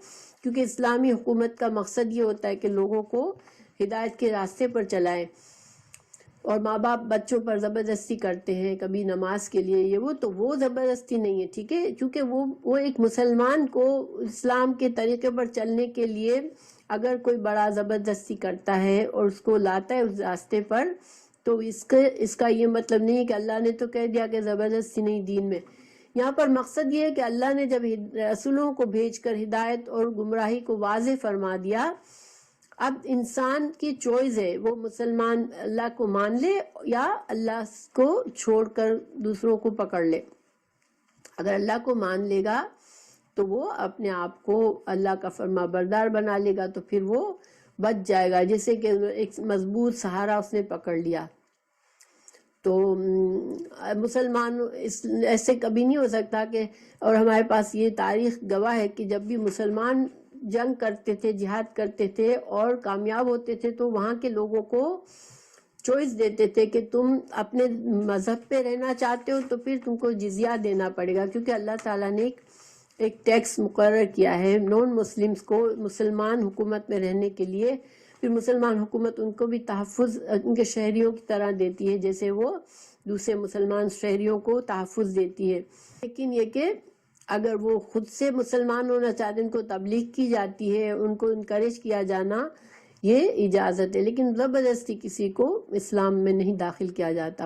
Speaker 1: کیونکہ اسلامی حکومت کا مقصد یہ ہوتا ہے کہ لوگوں کو ہدایت کے راستے پر چلائے۔ اور ماں باپ بچوں پر زبردستی کرتے ہیں کبھی نماز کے لیے یہ تو وہ زبردستی نہیں ہے، ٹھیک ہے، کیونکہ وہ ایک مسلمان کو اسلام کے طریقے پر چلنے کے لیے اگر کوئی بڑا زبردستی کرتا ہے اور اس کو لاتا ہے اس راستے پر، تو اس کا یہ مطلب نہیں ہے کہ اللہ نے تو کہہ دیا کہ زبردستی نہیں دین میں۔ یہاں پر مقصد یہ ہے کہ اللہ نے جب رسولوں کو بھیج کر ہدایت اور گمراہی کو واضح فرما دیا، اب انسان کی چوائس ہے، وہ مسلمان اللہ کو مان لے یا اللہ کو چھوڑ کر دوسروں کو پکڑ لے۔ اگر اللہ کو مان لے گا تو وہ اپنے آپ کو اللہ کا فرما بردار بنا لے گا، تو پھر وہ بچ جائے گا، جیسے کہ ایک مضبوط سہارا اس نے پکڑ لیا۔ تو مسلمان ایسے کبھی نہیں ہو سکتا کہ، اور ہمارے پاس یہ تاریخ گواہ ہے کہ جب بھی مسلمان جنگ کرتے تھے، جہاد کرتے تھے اور کامیاب ہوتے تھے تو وہاں کے لوگوں کو چوائس دیتے تھے کہ تم اپنے مذہب پہ رہنا چاہتے ہو تو پھر تم کو جزیہ دینا پڑے گا، کیونکہ اللہ تعالیٰ نے ایک ٹیکس مقرر کیا ہے نان مسلمز کو مسلمان حکومت میں رہنے کے لیے۔ پھر مسلمان حکومت ان کو بھی تحفظ ان کے شہریوں کی طرح دیتی ہے، جیسے وہ دوسرے مسلمان شہریوں کو تحفظ دیتی ہے۔ لیکن یہ کہ اگر وہ خود سے مسلمان ہونا چاہتے ہیں، ان کو تبلیغ کی جاتی ہے، ان کو انکریج کیا جانا، یہ اجازت ہے، لیکن زبردستی کسی کو اسلام میں نہیں داخل کیا جاتا۔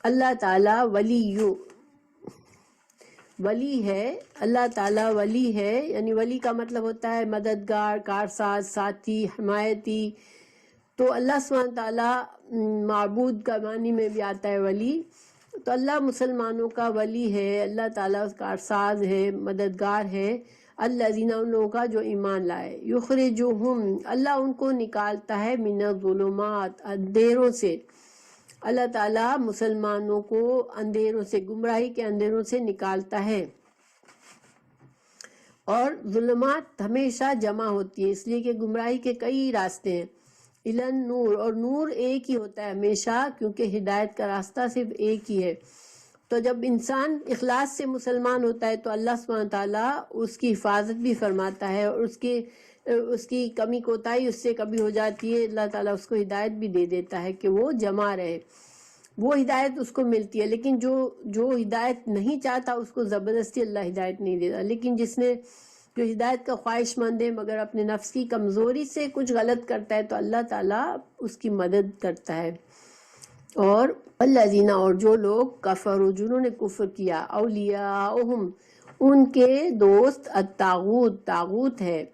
Speaker 1: اللہ تعالیٰ ولی ہے، اللہ تعالیٰ ولی ہے، یعنی ولی کا مطلب ہوتا ہے مددگار، کارساز، ساتھی، حمایتی۔ تو اللہ سبحانہ تعالیٰ معبود کا معنی میں بھی آتا ہے ولی، تو اللہ مسلمانوں کا ولی ہے، اللہ تعالیٰ کارساز ہے، مددگار ہے، الذین ان لوگوں کا جو ایمان لائے، یخرجہم اللہ ان کو نکالتا ہے، من الظلمات اندھیروں سے، اللہ تعالیٰ مسلمانوں کو اندھیروں سے، گمراہی کے اندھیروں سے نکالتا ہے۔ اور ظلمات ہمیشہ جمع ہوتی ہے، اس لیے کہ گمراہی کے کئی راستے ہیں، الن نور، اور نور ایک ہی ہوتا ہے ہمیشہ، کیونکہ ہدایت کا راستہ صرف ایک ہی ہے۔ تو جب انسان اخلاص سے مسلمان ہوتا ہے تو اللہ سبحانہ تعالیٰ اس کی حفاظت بھی فرماتا ہے، اور اس کی کمی کوتاہی اس سے کبھی ہو جاتی ہے، اللہ تعالیٰ اس کو ہدایت بھی دے دیتا ہے کہ وہ جمع رہے، وہ ہدایت اس کو ملتی ہے۔ لیکن جو ہدایت نہیں چاہتا اس کو زبردستی اللہ ہدایت نہیں دیتا، لیکن جو ہدایت کا خواہش مند ہے مگر اپنے نفس کی کمزوری سے کچھ غلط کرتا ہے تو اللہ تعالیٰ اس کی مدد کرتا ہے۔ اور الذین، اور جو لوگ کفروا جنہوں نے کفر کیا، اولیاءہم ان کے دوست، الطاغوت طاغوت ہے،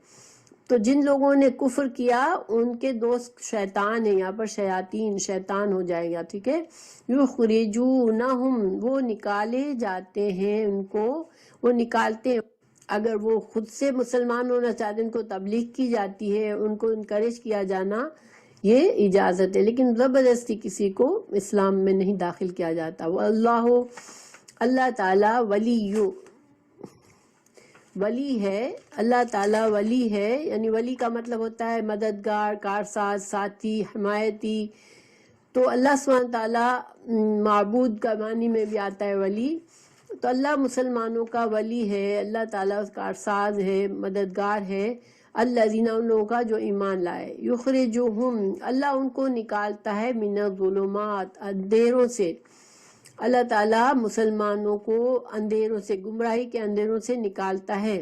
Speaker 1: تو جن لوگوں نے کفر کیا ان کے دوست شیطان ہیں، یہاں پر شیاطین شیطان ہو جائے گا، ٹھیک ہے، یخرجونہم وہ نکالے جاتے ہیں، ان کو وہ نکالتے ہیں، اگر وہ خود سے مسلمان ہونا چاہتے ہیں ان کو تبلیغ کی جاتی ہے، ان کو انکریج کیا جانا، یہ اجازت ہے، لیکن زبردستی کسی کو اسلام میں نہیں داخل کیا جاتا۔ اللہ تعالیٰ ولی ہے، اللہ تعالیٰ ولی ہے، یعنی ولی کا مطلب ہوتا ہے مددگار، کارساز، ساتھی، حمایتی۔ تو اللہ سبحانہ تعالیٰ معبود کا معنی میں بھی آتا ہے ولی، تو اللہ مسلمانوں کا ولی ہے، اللہ تعالیٰ کارساز ہے، مددگار ہے، الذین ان لوگوں کا جو ایمان لائے، یخرجہم اللہ ان کو نکالتا ہے، من الظلمات اندھیروں سے، اللہ تعالیٰ مسلمانوں کو اندھیروں سے، گمراہی کے اندھیروں سے نکالتا ہے۔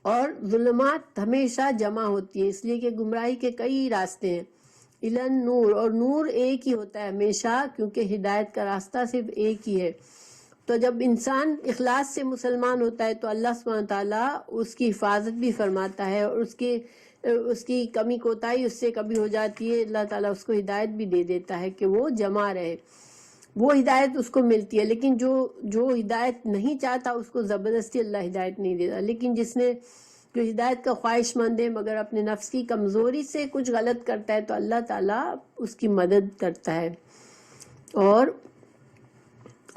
Speaker 1: اور ظلمات ہمیشہ جمع ہوتی ہے، اس لیے کہ گمراہی کے کئی راستے ہیں، الن نور، اور نور ایک ہی ہوتا ہے ہمیشہ، کیونکہ ہدایت کا راستہ صرف ایک ہی ہے۔ تو جب انسان اخلاص سے مسلمان ہوتا ہے تو اللہ سبحانہ تعالیٰ اس کی حفاظت بھی فرماتا ہے، اور اس کی کمی کوتاہی اس سے کبھی ہو جاتی ہے، اللہ تعالیٰ اس کو ہدایت بھی دے دیتا ہے کہ وہ جمع رہے، وہ ہدایت اس کو ملتی ہے، لیکن جو ہدایت نہیں چاہتا اس کو زبردستی اللہ ہدایت نہیں دیتا، لیکن جو ہدایت کا خواہش مند ہے مگر اپنے نفس کی کمزوری سے کچھ غلط کرتا ہے تو اللہ تعالیٰ اس کی مدد کرتا ہے۔ اور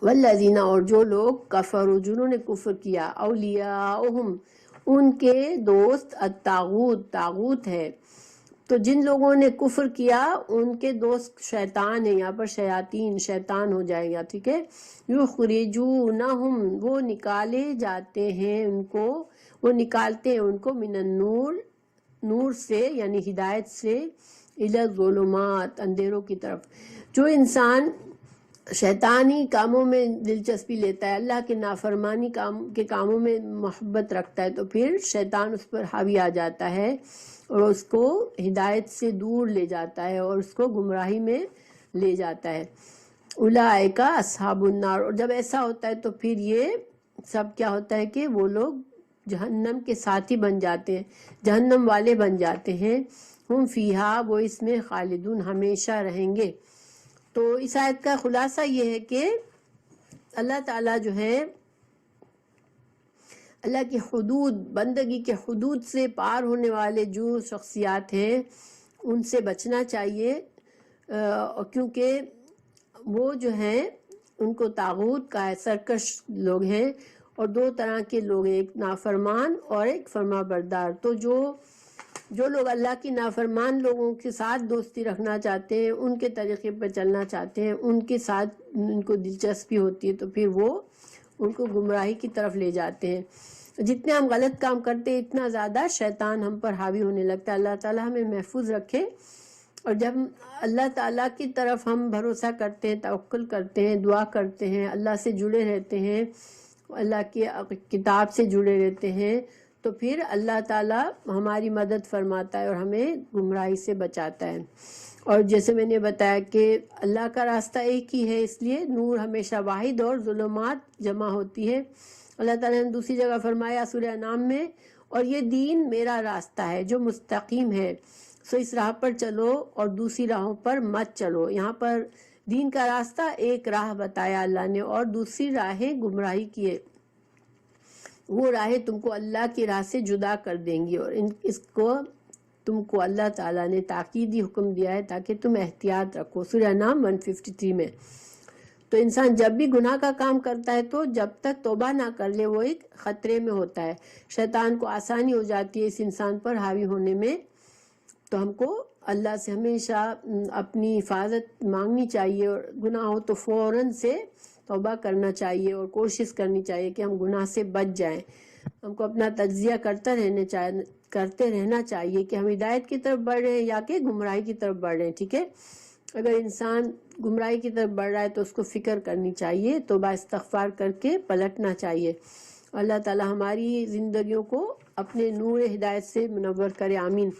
Speaker 1: والذین، اور جو لوگ کفروا، جنہوں نے کفر کیا، اولیاءہم، ان کے دوست الطاغوت، طاغوت ہے. تو جن لوگوں نے کفر کیا ان کے دوست شیطان ہیں، یہاں پر شیاطین، شیطان ہو جائے گا، ٹھیک ہے. یخرجونہم، وہ نکالے جاتے ہیں ان کو، وہ نکالتے ہیں ان کو، من النور، نور سے یعنی ہدایت سے، الی الظلمات، اندھیروں کی طرف. جو انسان شیطانی کاموں میں دلچسپی لیتا ہے، اللہ کے نافرمانی کے کاموں میں محبت رکھتا ہے، تو پھر شیطان اس پر حاوی آ جاتا ہے اور اس کو ہدایت سے دور لے جاتا ہے اور اس کو گمراہی میں لے جاتا ہے. اولئک اصحاب النار، اور جب ایسا ہوتا ہے تو پھر یہ سب کیا ہوتا ہے کہ وہ لوگ جہنم کے ساتھی بن جاتے ہیں، جہنم والے بن جاتے ہیں. ہم فیہا، وہ اس میں خالدون، ہمیشہ رہیں گے. تو اس آیت کا خلاصہ یہ ہے کہ اللہ تعالیٰ جو ہے اللہ کی حدود، بندگی کے حدود سے پار ہونے والے جو شخصیات ہیں ان سے بچنا چاہیے، کیونکہ وہ جو ہیں ان کو طاغوت کا ہے، سرکش لوگ ہیں. اور دو طرح کے لوگ ہیں، ایک نافرمان اور ایک فرما بردار. تو جو لوگ اللہ کی نافرمان لوگوں کے ساتھ دوستی رکھنا چاہتے ہیں، ان کے طریقے پر چلنا چاہتے ہیں، ان کے ساتھ ان کو دلچسپی ہوتی ہے، تو پھر وہ ان کو گمراہی کی طرف لے جاتے ہیں. جتنے ہم غلط کام کرتے ہیں اتنا زیادہ شیطان ہم پر حاوی ہونے لگتا ہے. اللہ تعالیٰ ہمیں محفوظ رکھے. اور جب اللہ تعالیٰ کی طرف ہم بھروسہ کرتے ہیں، توکل کرتے ہیں، دعا کرتے ہیں، اللہ سے جڑے رہتے ہیں، اللہ کی کتاب سے جڑے رہتے ہیں، تو پھر اللہ تعالیٰ ہماری مدد فرماتا ہے اور ہمیں گمراہی سے بچاتا ہے. اور جیسے میں نے بتایا کہ اللہ کا راستہ ایک ہی ہے، اس لیے نور ہمیشہ واحد اور ظلمات جمع ہوتی ہے. اللہ تعالیٰ نے دوسری جگہ فرمایا سورہ انعام میں، اور یہ دین میرا راستہ ہے جو مستقیم ہے، سو اس راہ پر چلو اور دوسری راہوں پر مت چلو. یہاں پر دین کا راستہ ایک راہ بتایا اللہ نے، اور دوسری راہیں گمراہی کی ہے. وہ راہیں تم کو اللہ کی راہ سے جدا کر دیں گی، اور اس کو تم کو اللہ تعالیٰ نے تاکیدی حکم دیا ہے تاکہ تم احتیاط رکھو، سورہ انعام 153 میں. تو انسان جب بھی گناہ کا کام کرتا ہے تو جب تک توبہ نہ کر لے وہ ایک خطرے میں ہوتا ہے. شیطان کو آسانی ہو جاتی ہے اس انسان پر حاوی ہونے میں. تو ہم کو اللہ سے ہمیشہ اپنی حفاظت مانگنی چاہیے، اور گناہ ہو تو فوراً سے توبہ کرنا چاہیے اور کوشش کرنی چاہیے کہ ہم گناہ سے بچ جائیں. ہم کو اپنا تجزیہ کرتے رہنا چاہیے کہ ہم ہدایت کی طرف بڑھ رہے ہیں یا کہ گمراہی کی طرف بڑھ رہے ہیں. ٹھیک ہے، اگر انسان گمراہی کی طرف بڑھ رہا ہے تو اس کو فکر کرنی چاہیے، توبہ استغفار کر کے پلٹنا چاہیے. اللہ تعالی ہماری زندگیوں کو اپنے نور ہدایت سے منور کرے، آمین.